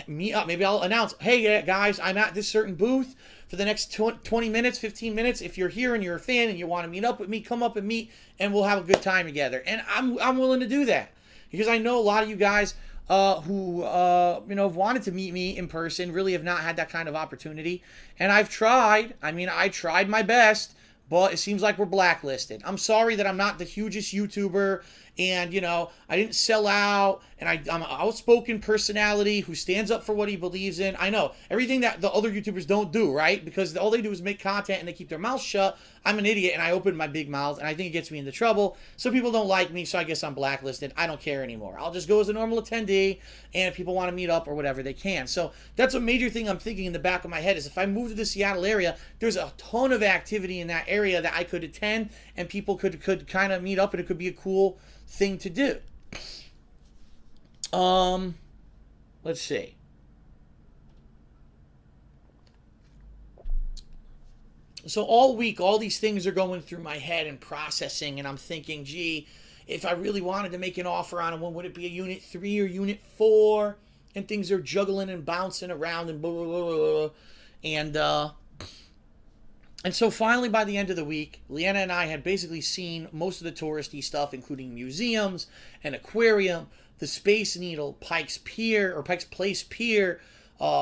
S1: meet up, maybe I'll announce, hey, guys, I'm at this certain booth for the next 20 minutes, 15 minutes. If you're here and you're a fan and you want to meet up with me, come up and meet, and we'll have a good time together. And I'm willing to do that. Because I know a lot of you guys who have wanted to meet me in person really have not had that kind of opportunity. And I've tried. I mean, I tried my best, but it seems like we're blacklisted. I'm sorry that I'm not the hugest YouTuber, and, I didn't sell out, and I'm an outspoken personality who stands up for what he believes in. I know, everything that the other YouTubers don't do, right? Because all they do is make content and they keep their mouths shut. I'm an idiot, and I open my big mouth, and I think it gets me into trouble. So people don't like me, so I guess I'm blacklisted. I don't care anymore. I'll just go as a normal attendee, and if people want to meet up or whatever, they can. So that's a major thing I'm thinking in the back of my head is if I move to the Seattle area, there's a ton of activity in that area that I could attend, and people could kind of meet up, and it could be a cool thing to do. Let's see. So all week, all these things are going through my head and processing, and I'm thinking, gee, if I really wanted to make an offer on one, would it be a Unit 3 or Unit 4? And things are juggling and bouncing around and blah, blah, blah, blah. And so finally, by the end of the week, Leanna and I had basically seen most of the touristy stuff, including museums, an aquarium, the Space Needle, Pike's Place Pier.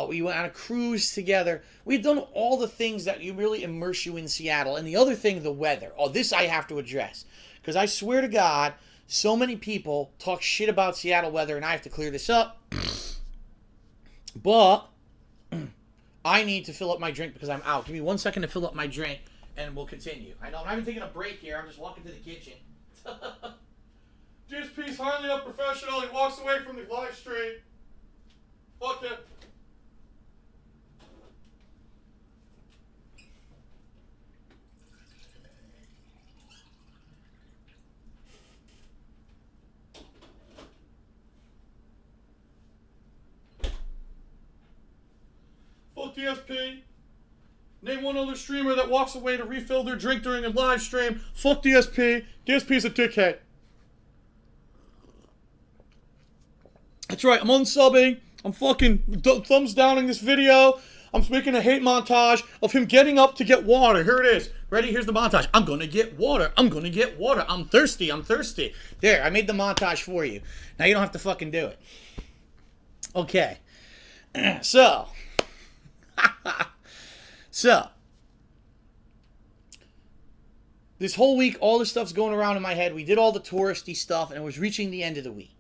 S1: We went on a cruise together. We had done all the things that you really immerse you in Seattle. And the other thing, the weather. Oh, this I have to address. Because I swear to God, so many people talk shit about Seattle weather, and I have to clear this up. But I need to fill up my drink because I'm out. Give me 1 second to fill up my drink, and we'll continue. I know I'm not even taking a break here. I'm just walking to the kitchen. GSP's highly unprofessional. He walks away from the live stream. Fuck it. Fuck DSP. Name one other streamer that walks away to refill their drink during a live stream. Fuck DSP. DSP's a dickhead. That's right, I'm unsubbing. I'm fucking thumbs downing this video. I'm making a hate montage of him getting up to get water. Here it is. Ready? Here's the montage. I'm gonna get water. I'm gonna get water. I'm thirsty. I'm thirsty. There, I made the montage for you. Now you don't have to fucking do it. Okay. So, this whole week, all this stuff's going around in my head. We did all the touristy stuff, and it was reaching the end of the week.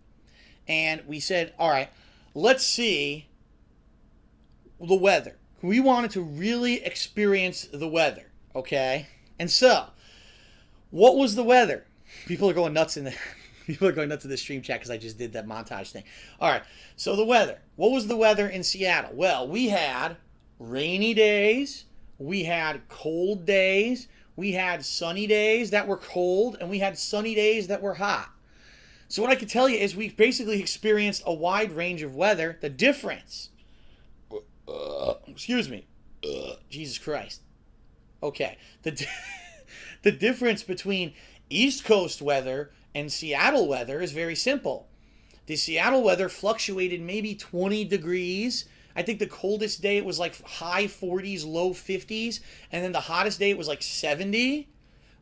S1: And we said, all right, let's see the weather. We wanted to really experience the weather, okay? And so, what was the weather? People are going nuts in the stream chat because I just did that montage thing. All right, so the weather. What was the weather in Seattle? Well, we had rainy days, we had cold days, we had sunny days that were cold, and we had sunny days that were hot. So what I can tell you is we've basically experienced a wide range of weather. The difference, excuse me, Jesus Christ. Okay. The difference between East Coast weather and Seattle weather is very simple. The Seattle weather fluctuated maybe 20 degrees. I think the coldest day it was like high 40s, low 50s, and then the hottest day it was like 70.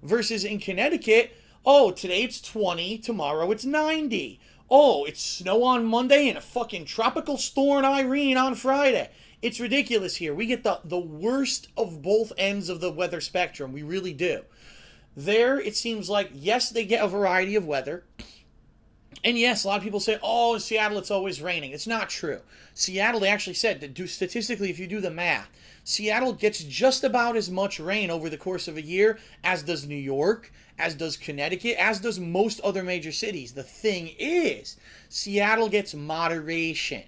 S1: Versus in Connecticut, oh, today it's 20, tomorrow it's 90. Oh, it's snow on Monday and a fucking tropical storm Irene on Friday. It's ridiculous here. We get the worst of both ends of the weather spectrum. We really do. There, it seems like, yes, they get a variety of weather. And yes, a lot of people say, oh, in Seattle it's always raining. It's not true. Seattle, they actually said that statistically, if you do the math, Seattle gets just about as much rain over the course of a year as does New York, as does Connecticut, as does most other major cities. The thing is, Seattle gets moderation.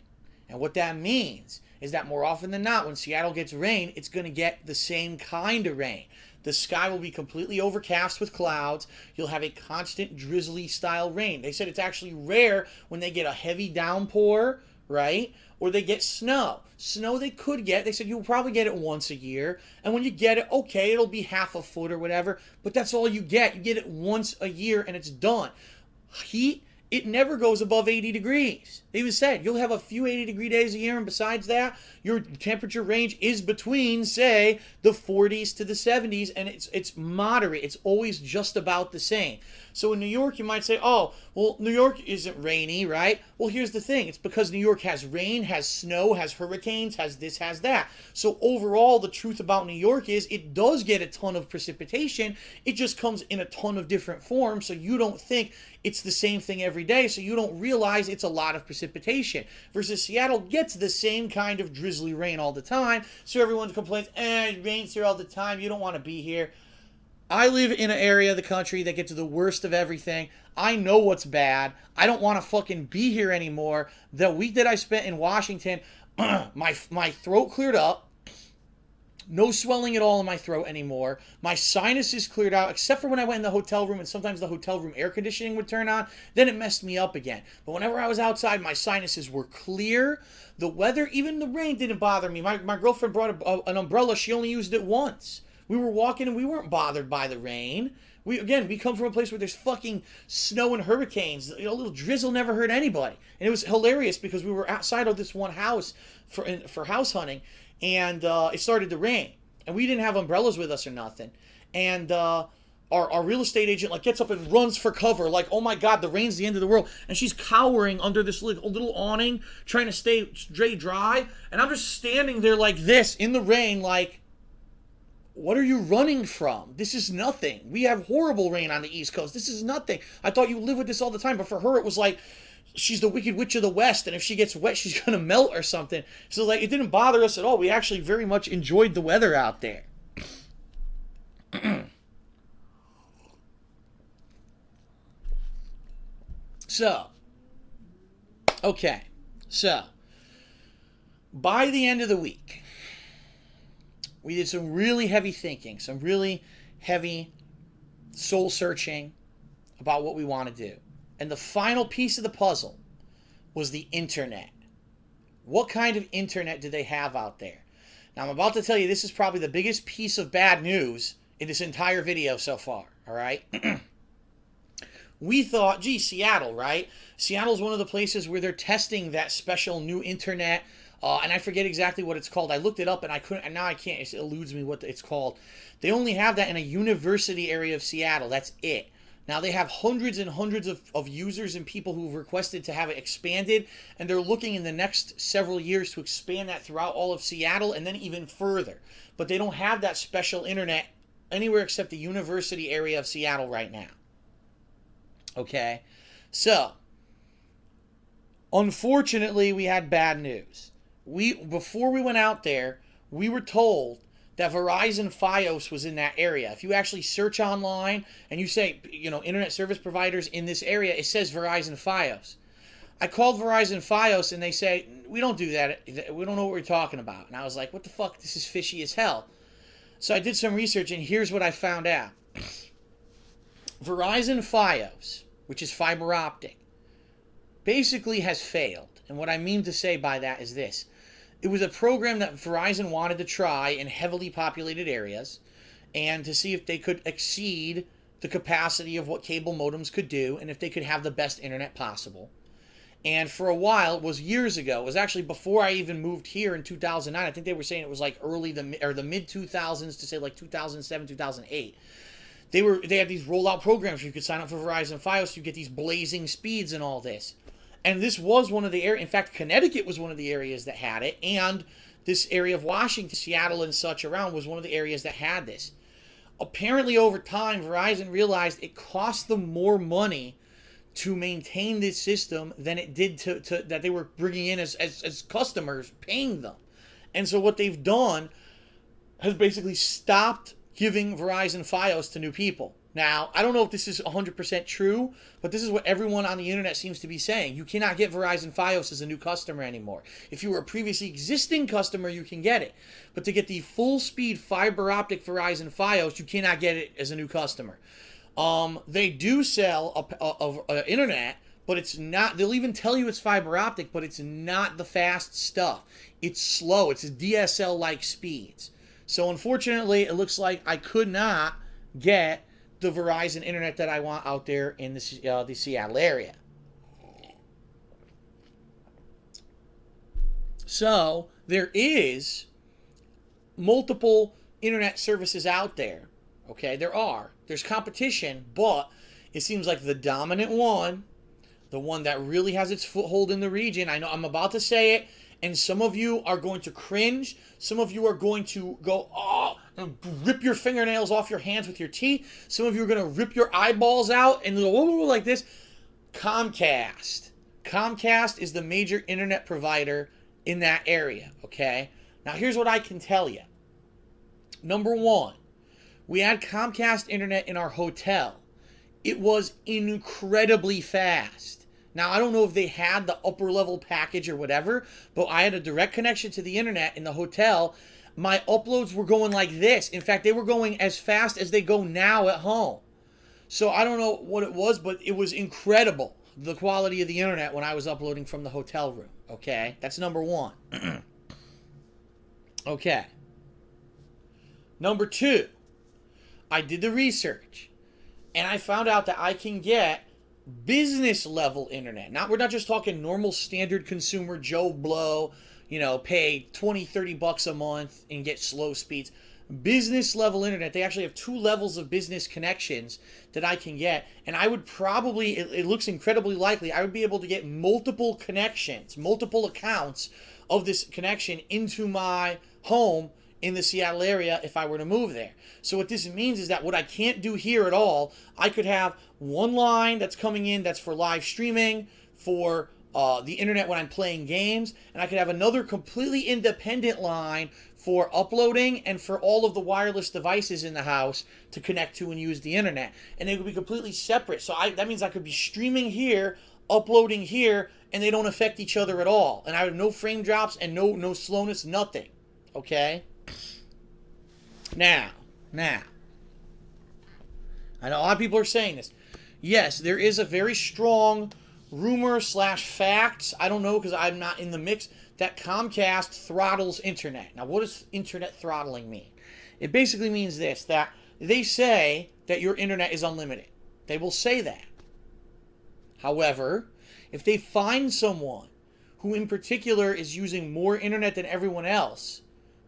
S1: And what that means is that more often than not, when Seattle gets rain, it's going to get the same kind of rain. The sky will be completely overcast with clouds. You'll have a constant drizzly style rain. They said it's actually rare when they get a heavy downpour, right? Or they get snow. Snow they could get. They said you'll probably get it once a year. And when you get it, okay, it'll be half a foot or whatever. But that's all you get. You get it once a year and it's done. Heat, it never goes above 80 degrees. They even said you'll have a few 80-degree days a year, and besides that, your temperature range is between, say, the 40s to the 70s, and it's moderate. It's always just about the same. So in New York, you might say, oh, well, New York isn't rainy, right? Well, here's the thing. It's because New York has rain, has snow, has hurricanes, has this, has that. So overall, the truth about New York is it does get a ton of precipitation. It just comes in a ton of different forms, so you don't think it's the same thing every day, so you don't realize it's a lot of precipitation. Versus Seattle gets the same kind of drizzly rain all the time, so everyone complains, it rains here all the time, you don't want to be here. I live in an area of the country that gets the worst of everything. I know what's bad. I don't want to fucking be here anymore. The week that I spent in Washington, my throat cleared up. No swelling at all in my throat anymore. My sinuses cleared out, except for when I went in the hotel room, and sometimes the hotel room air conditioning would turn on. Then it messed me up again. But whenever I was outside, my sinuses were clear. The weather, even the rain, didn't bother me. My girlfriend brought an umbrella. She only used it once. We were walking and we weren't bothered by the rain. We come from a place where there's fucking snow and hurricanes. A little drizzle never hurt anybody. And it was hilarious because we were outside of this one house for house hunting, and it started to rain. And we didn't have umbrellas with us or nothing. And our real estate agent gets up and runs for cover, like, oh my God, the rain's the end of the world. And she's cowering under this little awning, trying to stay dry. And I'm just standing there like this in the rain, like, what are you running from? This is nothing. We have horrible rain on the East Coast. This is nothing. I thought you live with this all the time. But for her, it was like she's the Wicked Witch of the West. And if she gets wet, she's going to melt or something. So, it didn't bother us at all. We actually very much enjoyed the weather out there. So, okay. So, by the end of the week, we did some really heavy thinking, some really heavy soul searching about what we want to do. And the final piece of the puzzle was the internet. What kind of internet do they have out there? Now, I'm about to tell you this is probably the biggest piece of bad news in this entire video so far, all right? We thought, gee, Seattle, right? Seattle's one of the places where they're testing that special new internet. And I forget exactly what it's called. I looked it up and I couldn't, and now I can't. It eludes me what it's called. They only have that in a university area of Seattle. That's it. Now they have hundreds and hundreds of users and people who've requested to have it expanded, and they're looking in the next several years to expand that throughout all of Seattle and then even further. But they don't have that special internet anywhere except the university area of Seattle right now. Okay? So, unfortunately, we had bad news. Before we went out there, we were told that Verizon Fios was in that area. If you actually search online and you say, internet service providers in this area, it says Verizon Fios. I called Verizon Fios and they say, we don't do that. We don't know what we're talking about. And I was like, what the fuck? This is fishy as hell. So I did some research and here's what I found out. Verizon Fios, which is fiber optic, basically has failed. And what I mean to say by that is this. It was a program that Verizon wanted to try in heavily populated areas and to see if they could exceed the capacity of what cable modems could do and if they could have the best internet possible. And for a while, it was years ago. It was actually before I even moved here in 2009. I think they were saying it was like the mid 2000s to say like 2007, 2008. They had these rollout programs where you could sign up for Verizon Fios, you get these blazing speeds and all this. And this was one of the areas. In fact, Connecticut was one of the areas that had it, and this area of Washington, Seattle, and such around was one of the areas that had this. Apparently, over time, Verizon realized it cost them more money to maintain this system than it did to that they were bringing in as customers, paying them. And so what they've done has basically stopped giving Verizon Fios to new people. Now, I don't know if this is 100% true, but this is what everyone on the internet seems to be saying. You cannot get Verizon Fios as a new customer anymore. If you were a previously existing customer, you can get it. But to get the full-speed fiber optic Verizon Fios, you cannot get it as a new customer. They do sell a internet, but it's not, they'll even tell you it's fiber optic, but it's not the fast stuff. It's slow. It's DSL-like speeds. So unfortunately, it looks like I could not get the Verizon internet that I want out there in the Seattle area. So there is multiple internet services out there. Okay, there's competition, but it seems like the dominant one, the one that really has its foothold in the region, I know I'm about to say it, and some of you are going to cringe, some of you are going to go, oh, and rip your fingernails off your hands with your teeth, some of you are going to rip your eyeballs out and go like this. Comcast is the major internet provider in that area. Okay, now here's what I can tell you. Number one, we had Comcast internet in our hotel. It was incredibly fast. Now, I don't know if they had the upper level package or whatever, but I had a direct connection to the internet in the hotel. My uploads were going like this. In fact, they were going as fast as they go now at home. So I don't know what it was, but it was incredible, the quality of the internet when I was uploading from the hotel room. Okay, that's number one. Okay. Number two, I did the research, and I found out that I can get business level internet. We're not just talking normal standard consumer Joe Blow, pay 20, 30 bucks a month and get slow speeds. Business level internet, they actually have 2 levels of business connections that I can get, and I would probably, it looks incredibly likely, I would be able to get multiple connections, multiple accounts of this connection into my home in the Seattle area if I were to move there. So what this means is that what I can't do here at all, I could have one line that's coming in that's for live streaming, for the internet when I'm playing games, and I could have another completely independent line for uploading and for all of the wireless devices in the house to connect to and use the internet. And they would be completely separate. So that means I could be streaming here, uploading here, and they don't affect each other at all. And I have no frame drops and no slowness, nothing. Okay? Now, I know a lot of people are saying this. Yes, there is a very strong rumor / facts, I don't know because I'm not in the mix, that Comcast throttles internet. Now, what does internet throttling mean? It basically means this, that they say that your internet is unlimited. They will say that. However, if they find someone who in particular is using more internet than everyone else,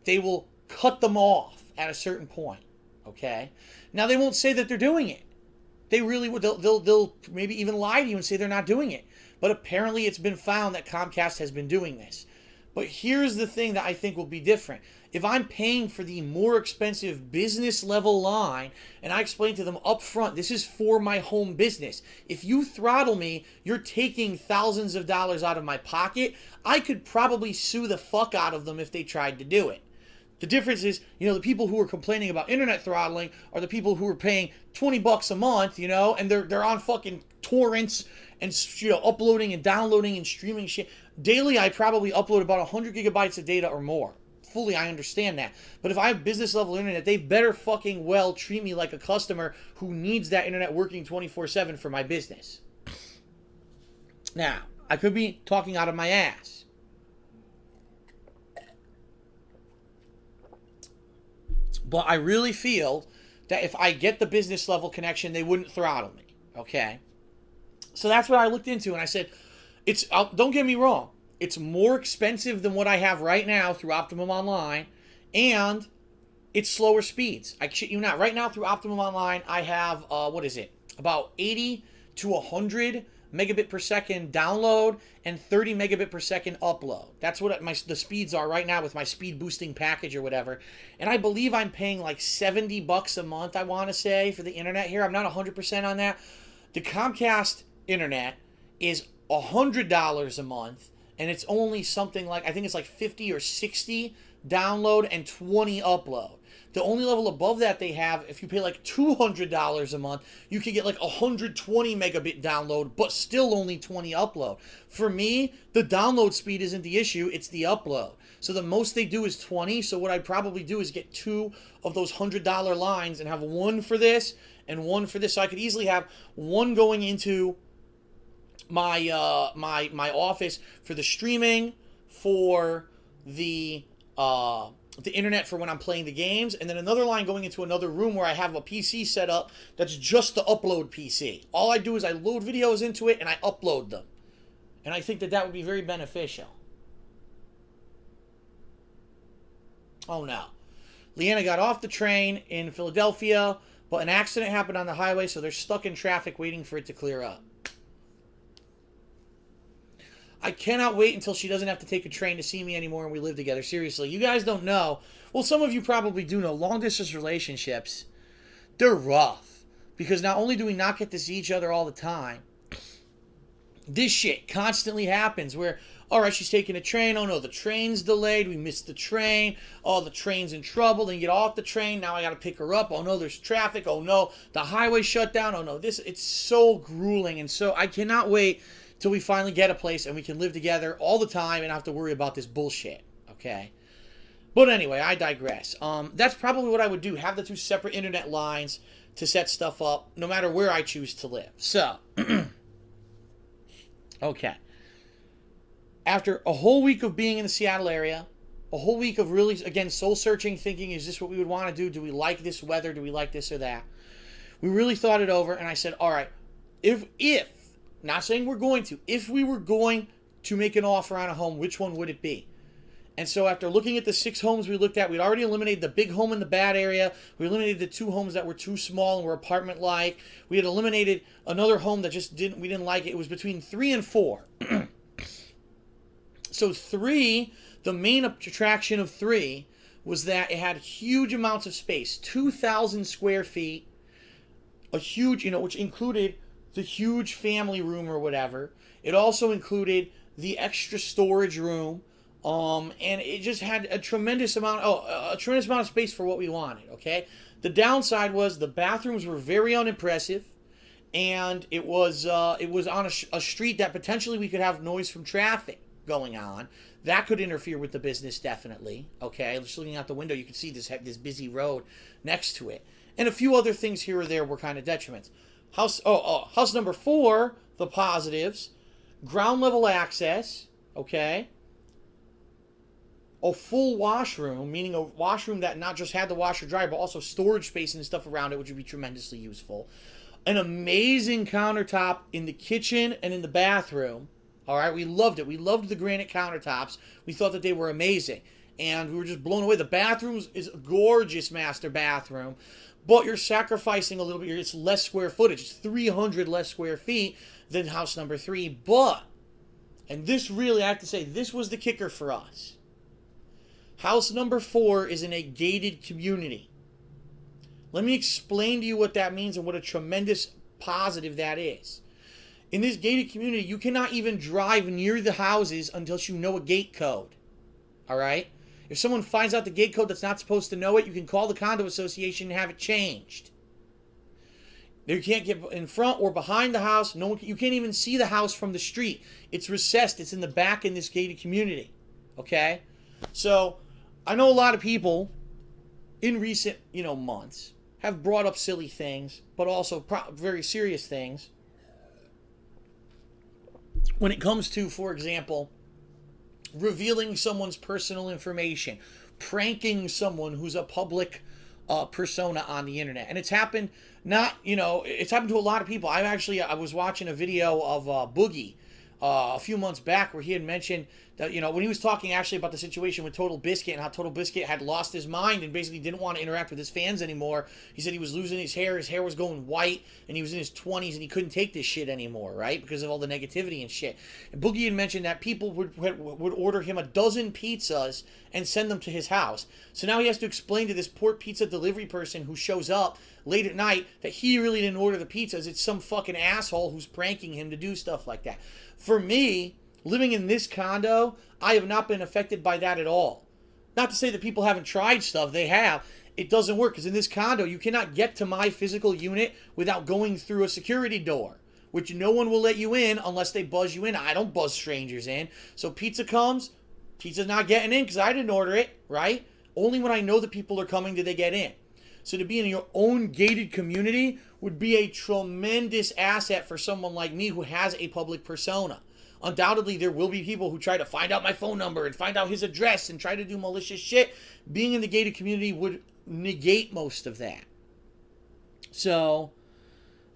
S1: they will cut them off at a certain point. Okay? Now, they won't say that they're doing it. They really would. They'll maybe even lie to you and say they're not doing it. But apparently it's been found that Comcast has been doing this. But here's the thing that I think will be different. If I'm paying for the more expensive business level line, and I explain to them up front, this is for my home business. If you throttle me, you're taking thousands of dollars out of my pocket. I could probably sue the fuck out of them if they tried to do it. The difference is, the people who are complaining about internet throttling are the people who are paying 20 bucks a month, and they're on fucking torrents and, uploading and downloading and streaming shit. Daily, I probably upload about 100 gigabytes of data or more. Fully, I understand that. But if I have business level internet, they better fucking well treat me like a customer who needs that internet working 24/7 for my business. Now, I could be talking out of my ass. But I really feel that if I get the business level connection, they wouldn't throttle me. Okay? So that's what I looked into, and I said, don't get me wrong, it's more expensive than what I have right now through Optimum Online, and it's slower speeds. I shit you not. Right now through Optimum Online, I have, about 80 to 100 megabit per second download and 30 megabit per second upload. That's what the speeds are right now with my speed boosting package or whatever. And I believe I'm paying like $70 a month, I want to say, for the internet here. I'm not 100% on that. The Comcast internet is $100 a month, and it's only something like, I think it's like 50 or 60 download and 20 upload. The only level above that they have, if you pay like $200 a month, you can get like 120 megabit download, but still only 20 upload. For me, the download speed isn't the issue, it's the upload. So the most they do is 20, so what I'd probably do is get 2 of those $100 lines and have one for this and one for this. So I could easily have one going into my my office for the streaming, for the internet for when I'm playing the games, and then another line going into another room where I have a PC set up that's just the upload PC. All I do is I load videos into it and I upload them. And I think that that would be very beneficial. Oh no. Leanna got off the train in Philadelphia, but an accident happened on the highway, so they're stuck in traffic waiting for it to clear up. I cannot wait until she doesn't have to take a train to see me anymore and we live together. Seriously, you guys don't know. Well, some of you probably do know. Long-distance relationships, they're rough. Because not only do we not get to see each other all the time, this shit constantly happens where, all right, she's taking a train. Oh, no, the train's delayed. We missed the train. Oh, the train's in trouble. Then you get off the train. Now I got to pick her up. Oh, no, there's traffic. Oh, no, the highway shut down. Oh, no, it's so grueling. And so I cannot wait till we finally get a place and we can live together all the time and not have to worry about this bullshit, okay? But anyway, I digress. That's probably what I would do. Have the 2 separate internet lines to set stuff up, no matter where I choose to live. So, okay. After a whole week of being in the Seattle area, a whole week of really, again, soul-searching, thinking, is this what we would want to do? Do we like this weather? Do we like this or that? We really thought it over, and I said, all right, if not saying we're going to, if we were going to make an offer on a home, which one would it be? And so after looking at the 6 homes we looked at, we'd already eliminated the big home in the bad area. We eliminated the 2 homes that were too small and were apartment-like. We had eliminated another home that we didn't like it. It was between 3 and 4. So 3, the main attraction of 3 was that it had huge amounts of space, 2,000 square feet, a huge, which included the huge family room or whatever. It also included the extra storage room, and it just had a tremendous amount of space for what we wanted. Okay, the downside was the bathrooms were very unimpressive, and it was on a street that potentially we could have noise from traffic going on. That could interfere with the business, definitely. Okay, just looking out the window, you can see this busy road next to it, and a few other things here or there were kind of detriments. House number 4, the positives, ground level access, okay, a full washroom, meaning a washroom that not just had the washer dryer, but also storage space and stuff around it, which would be tremendously useful. An amazing countertop in the kitchen and in the bathroom. All right, we loved it. We loved the granite countertops. We thought that they were amazing, and we were just blown away. The bathroom is a gorgeous master bathroom. But you're sacrificing a little bit. It's less square footage. It's 300 less square feet than house number 3. But, and this really, I have to say, this was the kicker for us. House number 4 is in a gated community. Let me explain to you what that means and what a tremendous positive that is. In this gated community, you cannot even drive near the houses until you know a gate code. All right? If someone finds out the gate code that's not supposed to know it, you can call the condo association and have it changed. You can't get in front or behind the house. You can't even see the house from the street. It's recessed. It's in the back in this gated community. Okay? So, I know a lot of people in recent, months have brought up silly things, but also very serious things. When it comes to, for example, revealing someone's personal information, pranking someone who's a public persona on the internet. And it's happened it's happened to a lot of people. I was watching a video of Boogie a few months back where he had mentioned that, when he was talking actually about the situation with Total Biscuit and how Total Biscuit had lost his mind and basically didn't want to interact with his fans anymore. He said he was losing his hair was going white, and he was in his 20s and he couldn't take this shit anymore, right? Because of all the negativity and shit. And Boogie had mentioned that people would order him a dozen pizzas and send them to his house. So now he has to explain to this poor pizza delivery person who shows up late at night that he really didn't order the pizzas. It's some fucking asshole who's pranking him to do stuff like that. For me, living in this condo, I have not been affected by that at all. Not to say that people haven't tried stuff. They have. It doesn't work because in this condo, you cannot get to my physical unit without going through a security door, which no one will let you in unless they buzz you in. I don't buzz strangers in. So pizza comes, pizza's not getting in because I didn't order it, right? Only when I know that people are coming do they get in. So to be in your own gated community would be a tremendous asset for someone like me who has a public persona. Undoubtedly, there will be people who try to find out my phone number and find out his address and try to do malicious shit. Being in the gated community would negate most of that. So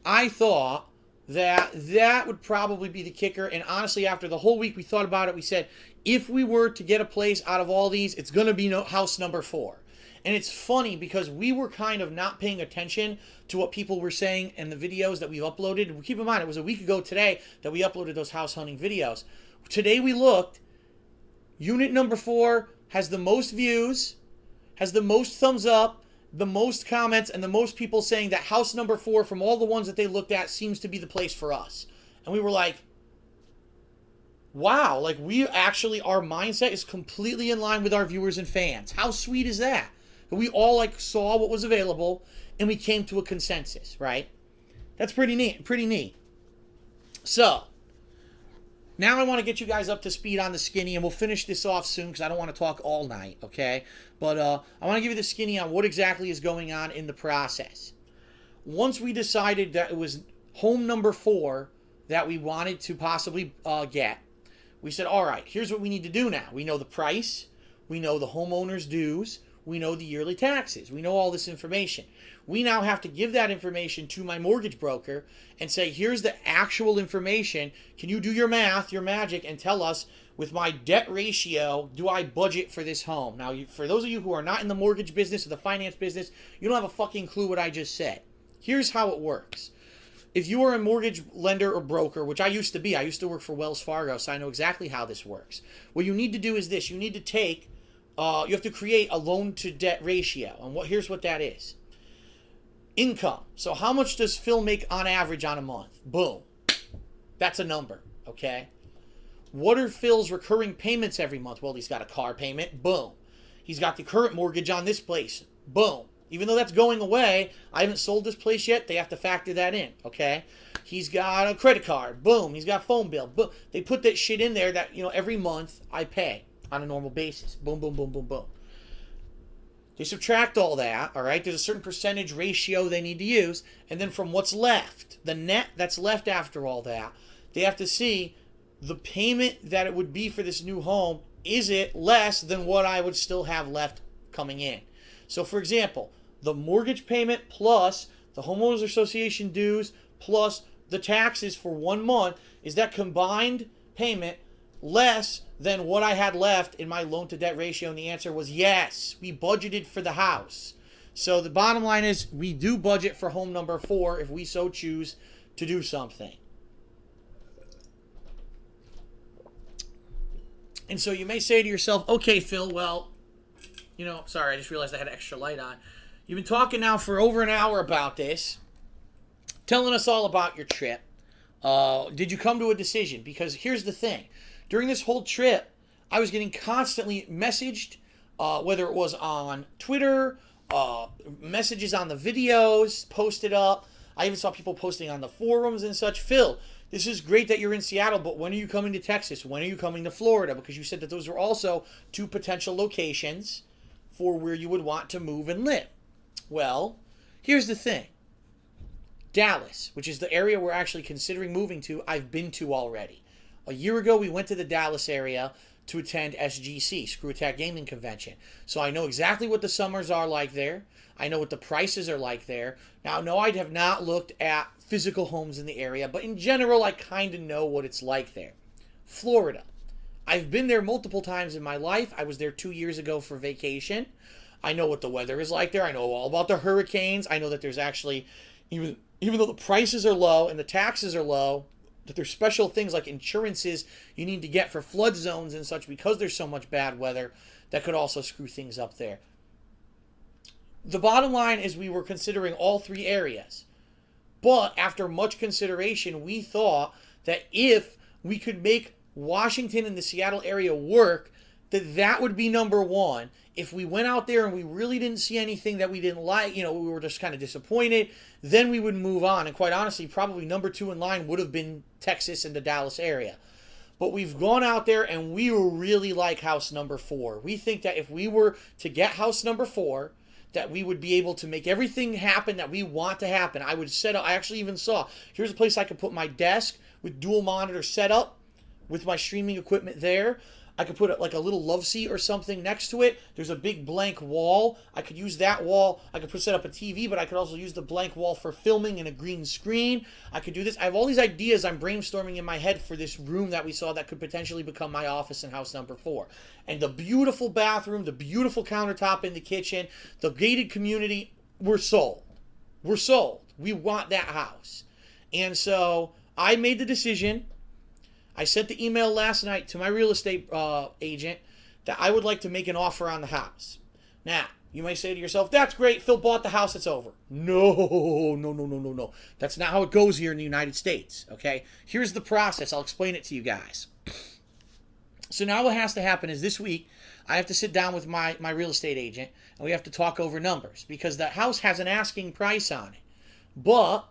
S1: I thought that would probably be the kicker. And honestly, after the whole week we thought about it, we said, if we were to get a place out of all these, it's going to be house number 4. And it's funny because we were kind of not paying attention to what people were saying in the videos that we've uploaded. Keep in mind, it was a week ago today that we uploaded those house hunting videos. Today we looked. Unit number 4 has the most views, has the most thumbs up, the most comments, and the most people saying that house number 4 from all the ones that they looked at seems to be the place for us. And we were like, wow, like our mindset is completely in line with our viewers and fans. How sweet is that? We all saw what was available and we came to a consensus, right? That's pretty neat. So now I want to get you guys up to speed on the skinny, and we'll finish this off soon because I don't want to talk all night, okay? But I want to give you the skinny on what exactly is going on in the process. Once we decided that it was home number 4 that we wanted to possibly get, we said, all right, here's what we need to do now. We know the price. We know the homeowner's dues. We know the yearly taxes. We know all this information. We now have to give that information to my mortgage broker and say, here's the actual information. Can you do your math, your magic, and tell us, with my debt ratio, do I budget for this home? Now, for those of you who are not in the mortgage business or the finance business, you don't have a fucking clue what I just said. Here's how it works. If you are a mortgage lender or broker, which I used to be, I used to work for Wells Fargo, so I know exactly how this works. What you need to do is this. You need to take you have to create a loan-to-debt ratio. And here's what that is. Income. So how much does Phil make on average on a month? Boom. That's a number, okay? What are Phil's recurring payments every month? Well, he's got a car payment. Boom. He's got the current mortgage on this place. Boom. Even though that's going away, I haven't sold this place yet. They have to factor that in, okay? He's got a credit card. Boom. He's got phone bill. Boom. They put that shit in there that, every month I pay on a normal basis. Boom, boom, boom, boom, boom. They subtract all that, all right? There's a certain percentage ratio they need to use. And then from what's left, the net that's left after all that, they have to see the payment that it would be for this new home. Is it less than what I would still have left coming in? So, for example, the mortgage payment plus the homeowners association dues plus the taxes for 1 month, is that combined payment less than what I had left in my loan to debt ratio? And the answer was yes. We budgeted for the house. So the bottom line is we do budget for home number 4 if we so choose to do something. And so you may say to yourself, okay, Phil, well, sorry, I just realized I had extra light on. You've been talking now for over an hour about this, telling us all about your trip. Did you come to a decision? Because here's the thing. During this whole trip, I was getting constantly messaged, whether it was on Twitter, messages on the videos posted up. I even saw people posting on the forums and such. Phil, this is great that you're in Seattle, but when are you coming to Texas? When are you coming to Florida? Because you said that those were also 2 potential locations for where you would want to move and live. Well, here's the thing. Dallas, which is the area we're actually considering moving to, I've been to already. A year ago, we went to the Dallas area to attend SGC, Screw Attack Gaming Convention. So I know exactly what the summers are like there. I know what the prices are like there. Now, no, I have not looked at physical homes in the area, but in general, I kind of know what it's like there. Florida. I've been there multiple times in my life. I was there 2 years ago for vacation. I know what the weather is like there. I know all about the hurricanes. I know that there's actually, even though the prices are low and the taxes are low, that there's special things like insurances you need to get for flood zones and such because there's so much bad weather that could also screw things up there. The bottom line is we were considering all three areas. But after much consideration, we thought that if we could make Washington and the Seattle area work, that would be number one. If we went out there and we really didn't see anything that we didn't like, we were just kind of disappointed, then we would move on. And quite honestly, probably number 2 in line would have been Texas and the Dallas area. But we've gone out there and we really like house number 4. We think that if we were to get house number 4, that we would be able to make everything happen that we want to happen. I would set up, I actually even saw, here's a place I could put my desk with dual monitor setup with my streaming equipment there. I could put like a little love seat or something next to it. There's a big blank wall. I could use that wall. I could set up a TV, but I could also use the blank wall for filming and a green screen. I could do this. I have all these ideas I'm brainstorming in my head for this room that we saw that could potentially become my office in house number 4. And the beautiful bathroom, the beautiful countertop in the kitchen, the gated community, we're sold. We're sold. We want that house. And so I made the decision. I sent the email last night to my real estate agent that I would like to make an offer on the house. Now, you may say to yourself, that's great, Phil bought the house, it's over. No. That's not how it goes here in the United States, okay? Here's the process. I'll explain it to you guys. So now what has to happen is this week, I have to sit down with my real estate agent, and we have to talk over numbers, because the house has an asking price on it. But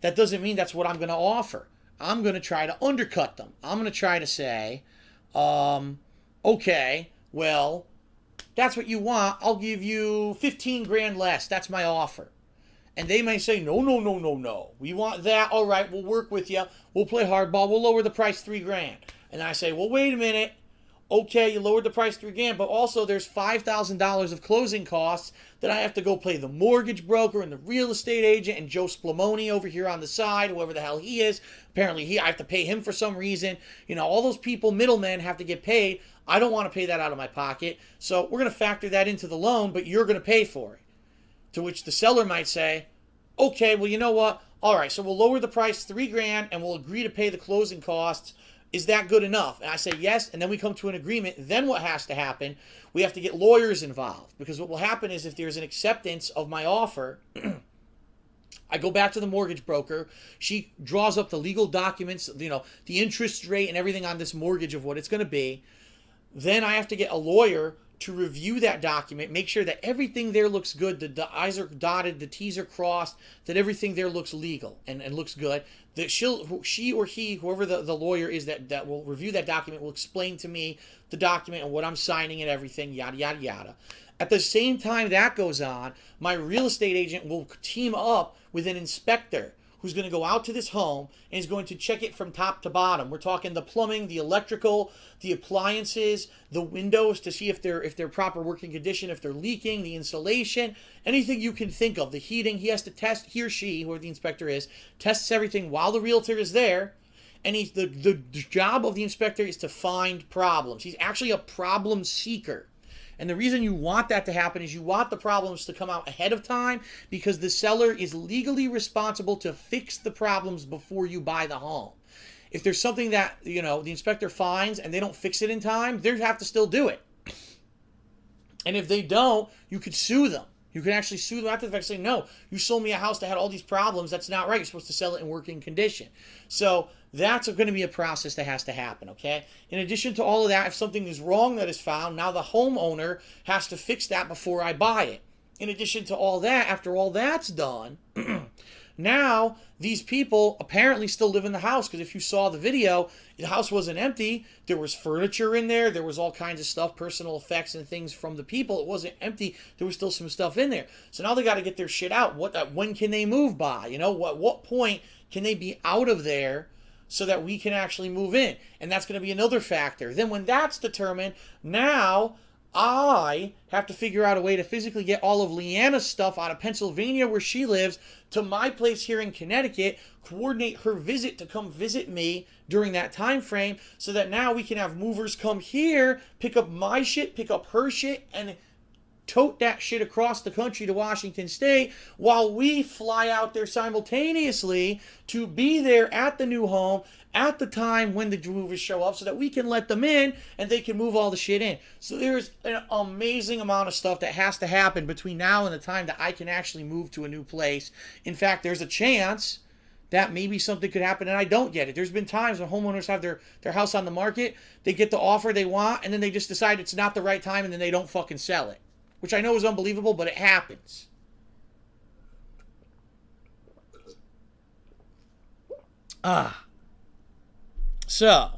S1: that doesn't mean that's what I'm going to offer. I'm going to try to undercut them. I'm going to try to say, okay, well, that's what you want. I'll give you 15 grand less. That's my offer. And they may say, no. We want that. All right, we'll work with you. We'll play hardball. We'll lower the price 3 grand. And I say, well, wait a minute. Okay, you lowered the price 3 grand, but also there's $5,000 of closing costs that I have to go pay the mortgage broker and the real estate agent and Joe Splamoni over here on the side, whoever the hell he is. Apparently I have to pay him for some reason. All those people, middlemen, have to get paid. I don't want to pay that out of my pocket. So we're going to factor that into the loan, but you're going to pay for it. To which the seller might say, okay, well, you know what? All right, so we'll lower the price 3 grand and we'll agree to pay the closing costs. Is that good enough? And I say yes, and then we come to an agreement. Then what has to happen? We have to get lawyers involved, because what will happen is if there's an acceptance of my offer, I go back to the mortgage broker. She draws up the legal documents, the interest rate and everything on this mortgage of what it's going to be. Then I have to get a lawyer to review that document, make sure that everything there looks good, the I's are dotted, the T's are crossed, that everything there looks legal and looks good. That she or he, whoever the lawyer is that will review that document, will explain to me the document and what I'm signing and everything, yada, yada, yada. At the same time that goes on, my real estate agent will team up with an inspector who's going to go out to this home and is going to check it from top to bottom. We're talking the plumbing, the electrical, the appliances, the windows to see if they're proper working condition, if they're leaking, the insulation, anything you can think of. The heating, he has to test, he or she, whoever the inspector is, tests everything while the realtor is there. And the job of the inspector is to find problems. He's actually a problem seeker. And the reason you want that to happen is you want the problems to come out ahead of time, because the seller is legally responsible to fix the problems before you buy the home. If there's something that, the inspector finds and they don't fix it in time, they have to still do it. And if they don't, you could sue them. You can actually sue them after the fact, saying, no, you sold me a house that had all these problems. That's not right. You're supposed to sell it in working condition. So that's going to be a process that has to happen, okay? In addition to all of that, if something is wrong that is found, now the homeowner has to fix that before I buy it. In addition to all that, after all that's done, now these people apparently still live in the house, because if you saw the video, the house wasn't empty. There was furniture in there. There was all kinds of stuff, personal effects and things from the people. It wasn't empty. There was still some stuff in there. So now they got to get their shit out. When can they move by? What point can they be out of there so that we can actually move in. And that's going to be another factor. Then when that's determined, now I have to figure out a way to physically get all of Leanna's stuff out of Pennsylvania, where she lives, to my place here in Connecticut, coordinate her visit to come visit me during that time frame, so that now we can have movers come here, pick up my shit, pick up her shit, and tote that shit across the country to Washington State, while we fly out there simultaneously to be there at the new home at the time when the movers show up, so that we can let them in and they can move all the shit in. So there's an amazing amount of stuff that has to happen between now and the time that I can actually move to a new place. In fact, there's a chance that maybe something could happen and I don't get it. There's been times when homeowners have their house on the market, they get the offer they want, and then they just decide it's not the right time, and then they don't fucking sell it. Which I know is unbelievable, but it happens. So,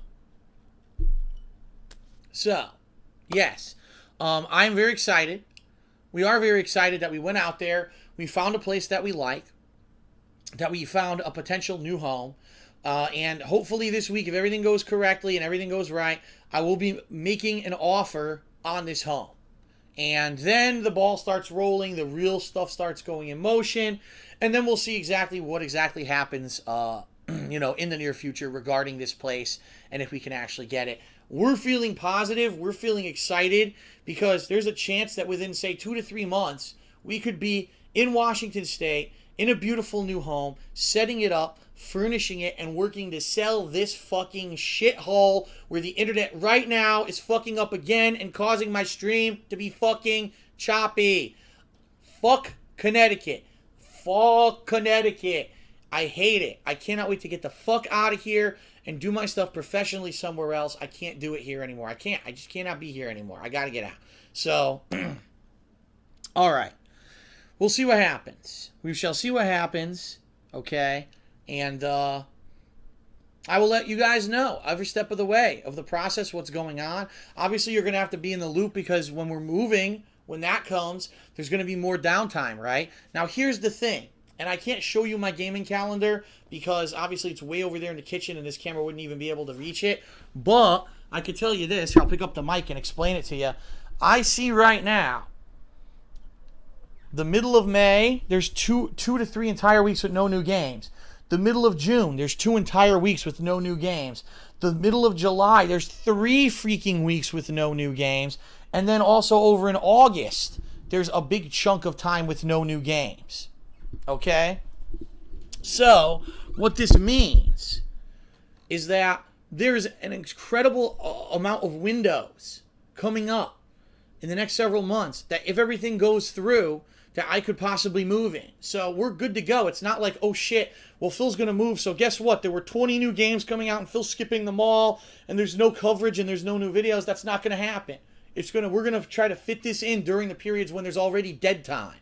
S1: yes. I'm very excited. We are very excited that we went out there. We found a place that we like. That we found a potential new home. And hopefully this week, if everything goes correctly and everything goes right, I will be making an offer on this home. And then the ball starts rolling, the real stuff starts going in motion, and then we'll see exactly what exactly happens, in the near future regarding this place, and if we can actually get it. We're feeling positive, we're feeling excited, because there's a chance that within, say, 2 to 3 months, we could be in Washington State, in a beautiful new home, setting it up, furnishing it, and working to sell this fucking shithole where the internet right now is fucking up again and causing my stream to be fucking choppy. Fuck Connecticut. Fuck Connecticut. I hate it. I cannot wait to get the fuck out of here and do my stuff professionally somewhere else. I can't do it here anymore. I can't. I just cannot be here anymore. I gotta get out. So, alright. We'll see what happens. We shall see what happens. Okay? And I will let you guys know every step of the way of the process, what's going on. Obviously, you're going to have to be in the loop, because when we're moving, when that comes, there's going to be more downtime, right? Now, here's the thing. And I can't show you my gaming calendar because obviously it's way over there in the kitchen and this camera wouldn't even be able to reach it. But I could tell you this. I'll pick up the mic and explain it to you. I see right now, the middle of May, there's two to three entire weeks with no new games. The middle of June, there's 2 entire weeks with no new games. The middle of July, there's 3 freaking weeks with no new games. And then also over in August, there's a big chunk of time with no new games. Okay? So, what this means is that there's an incredible amount of windows coming up in the next several months that if everything goes through, that I could possibly move in. So we're good to go. It's not like, oh shit, well, Phil's going to move, so guess what? There were 20 new games coming out and Phil's skipping them all, and there's no coverage and there's no new videos. That's not going to happen. We're going to try to fit this in during the periods when there's already dead time.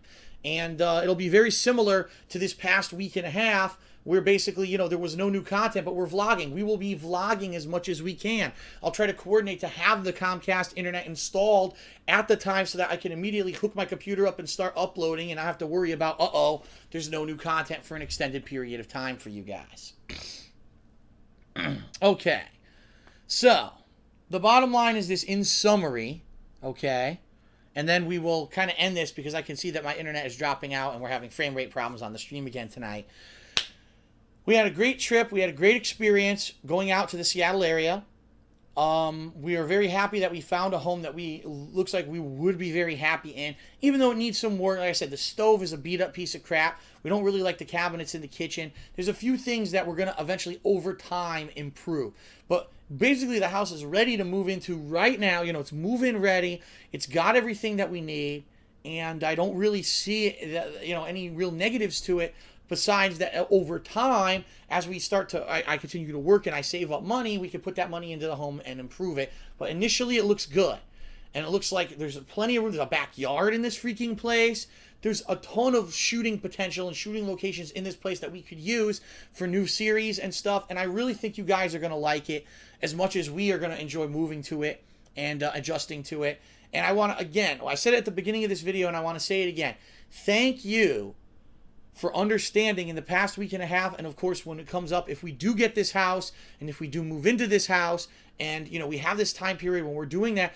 S1: And it'll be very similar to this past week and a half, where basically, there was no new content, but we're vlogging. We will be vlogging as much as we can. I'll try to coordinate to have the Comcast internet installed at the time so that I can immediately hook my computer up and start uploading, and I have to worry about, there's no new content for an extended period of time for you guys. Okay. So, the bottom line is this in summary, okay? And then we will kind of end this because I can see that my internet is dropping out and we're having frame rate problems on the stream again tonight. We had a great trip. We had a great experience going out to the Seattle area. We are very happy that we found a home that looks like we would be very happy in, even though it needs some work. Like I said, the stove is a beat up piece of crap. We don't really like the cabinets in the kitchen. There's a few things that we're going to eventually over time improve. But basically the house is ready to move into right now. It's move-in ready. It's got everything that we need. And I don't really see any real negatives to it. Besides that, over time, as we start to, I continue to work and I save up money, we can put that money into the home and improve it. But initially, it looks good. And it looks like there's plenty of room. There's a backyard in this freaking place. There's a ton of shooting potential and shooting locations in this place that we could use for new series and stuff. And I really think you guys are going to like it as much as we are going to enjoy moving to it and adjusting to it. And I want to, again, I said it at the beginning of this video and I want to say it again. Thank you for understanding in the past week and a half. And of course, when it comes up, if we do get this house and if we do move into this house and, you know, we have this time period when we're doing that,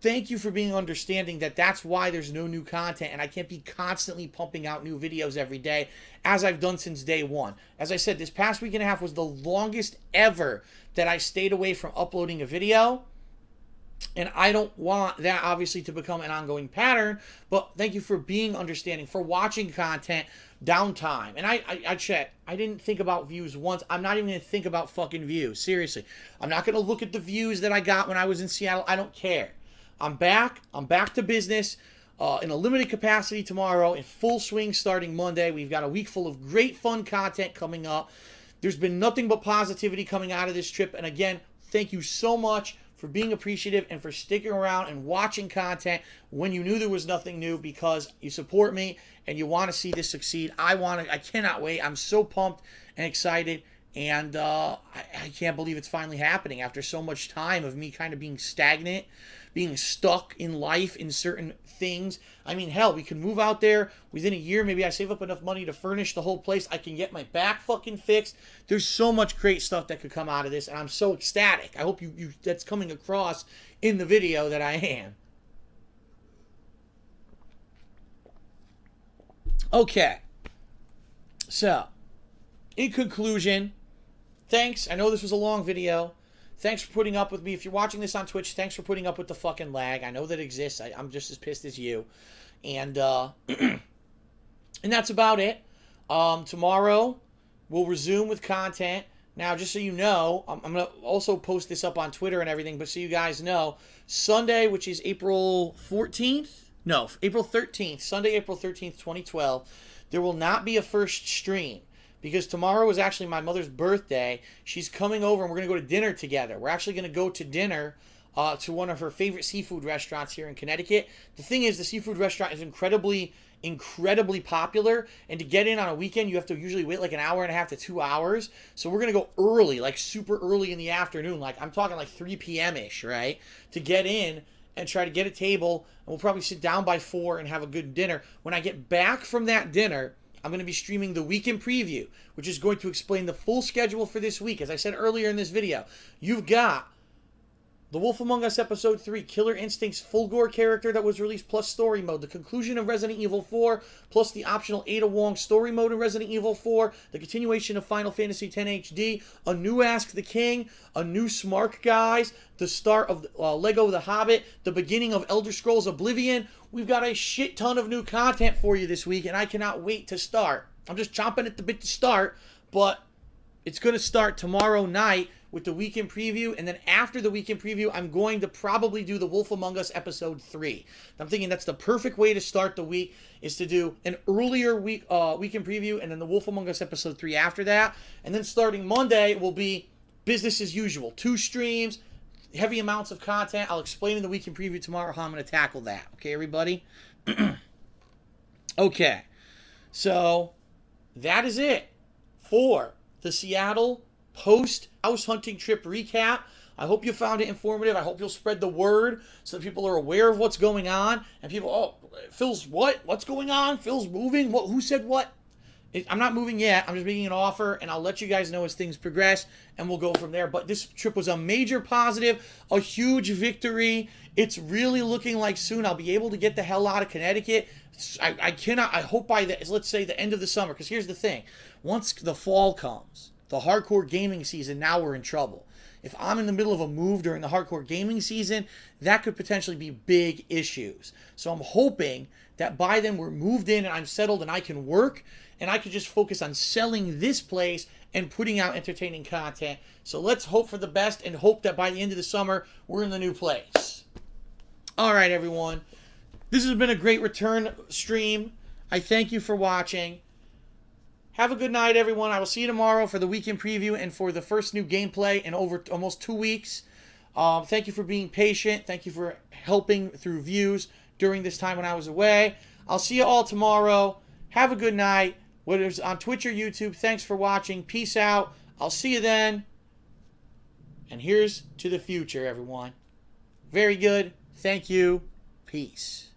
S1: thank you for being understanding that that's why there's no new content and I can't be constantly pumping out new videos every day as I've done since day one. As I said, this past week and a half was the longest ever that I stayed away from uploading a video. And I don't want that obviously to become an ongoing pattern, but thank you for being understanding, for watching content, downtime. And I checked. I didn't think about views once. I'm not even going to think about fucking views. Seriously. I'm not going to look at the views that I got when I was in Seattle. I don't care. I'm back. I'm back to business in a limited capacity tomorrow, in full swing starting Monday. We've got a week full of great fun content coming up. There's been nothing but positivity coming out of this trip. And again, thank you so much for being appreciative and for sticking around and watching content when you knew there was nothing new, because you support me and you want to see this succeed. I cannot wait. I'm so pumped and excited. And I can't believe it's finally happening after so much time of me kind of being stagnant, being stuck in life in certain things. I mean, hell, we can move out there within a year. Maybe I save up enough money to furnish the whole place. I can get my back fucking fixed. There's so much great stuff that could come out of this, and I'm so ecstatic. I hope you that's coming across in the video that I am. Okay. So, in conclusion, thanks. I know this was a long video. Thanks for putting up with me. If you're watching this on Twitch, thanks for putting up with the fucking lag. I know that exists. I'm just as pissed as you. And and that's about it. Tomorrow, we'll resume with content. Now, just so you know, I'm going to also post this up on Twitter and everything, but so you guys know, Sunday, which is April 14th? No, April 13th. Sunday, April 13th, 2012. There will not be a first stream, because tomorrow is actually my mother's birthday. She's coming over and we're going to go to dinner together. We're actually going to go to dinner to one of her favorite seafood restaurants here in Connecticut. The thing is, the seafood restaurant is incredibly popular, and to get in on a weekend, you have to usually wait like an hour and a half to 2 hours. So we're going to go early, like super early in the afternoon. Like I'm talking like 3 p.m.-ish, right? To get in and try to get a table, and we'll probably sit down by 4 and have a good dinner. When I get back from that dinner, I'm going to be streaming the weekend preview, which is going to explain the full schedule for this week. As I said earlier in this video, you've got The Wolf Among Us Episode 3, Killer Instinct's full gore character that was released plus story mode, the conclusion of Resident Evil 4, plus the optional Ada Wong story mode in Resident Evil 4, the continuation of Final Fantasy X HD, a new Ask the King, a new Smark Guys, the start of Lego The Hobbit, the beginning of Elder Scrolls Oblivion. We've got a shit ton of new content for you this week, and I cannot wait to start. I'm just chomping at the bit to start, but it's going to start tomorrow night with the weekend preview, and then after the weekend preview, I'm going to probably do The Wolf Among Us Episode 3. I'm thinking that's the perfect way to start the week, is to do an earlier weekend preview, and then The Wolf Among Us Episode 3 after that. And then starting Monday will be business as usual. 2 streams, heavy amounts of content. I'll explain in the weekend preview tomorrow how I'm going to tackle that. Okay, everybody? Okay. So, that is it for the Seattle post-house hunting trip recap. I hope you found it informative. I hope you'll spread the word so that people are aware of what's going on. And people, oh, Phil's what? What's going on? Phil's moving? What? Who said what? I'm not moving yet. I'm just making an offer, and I'll let you guys know as things progress, and we'll go from there. But this trip was a major positive, a huge victory. It's really looking like soon I'll be able to get the hell out of Connecticut. I hope by let's say the end of the summer, because here's the thing. Once the fall comes, the hardcore gaming season, now we're in trouble. If I'm in the middle of a move during the hardcore gaming season, that could potentially be big issues. So I'm hoping that by then we're moved in and I'm settled and I can work and I could just focus on selling this place and putting out entertaining content. So let's hope for the best and hope that by the end of the summer, we're in the new place. All right, everyone. This has been a great return stream. I thank you for watching. Have a good night, everyone. I will see you tomorrow for the weekend preview and for the first new gameplay in over almost 2 weeks. Thank you for being patient. Thank you for helping through views during this time when I was away. I'll see you all tomorrow. Have a good night. Whether it's on Twitch or YouTube, thanks for watching. Peace out. I'll see you then. And here's to the future, everyone. Very good. Thank you. Peace.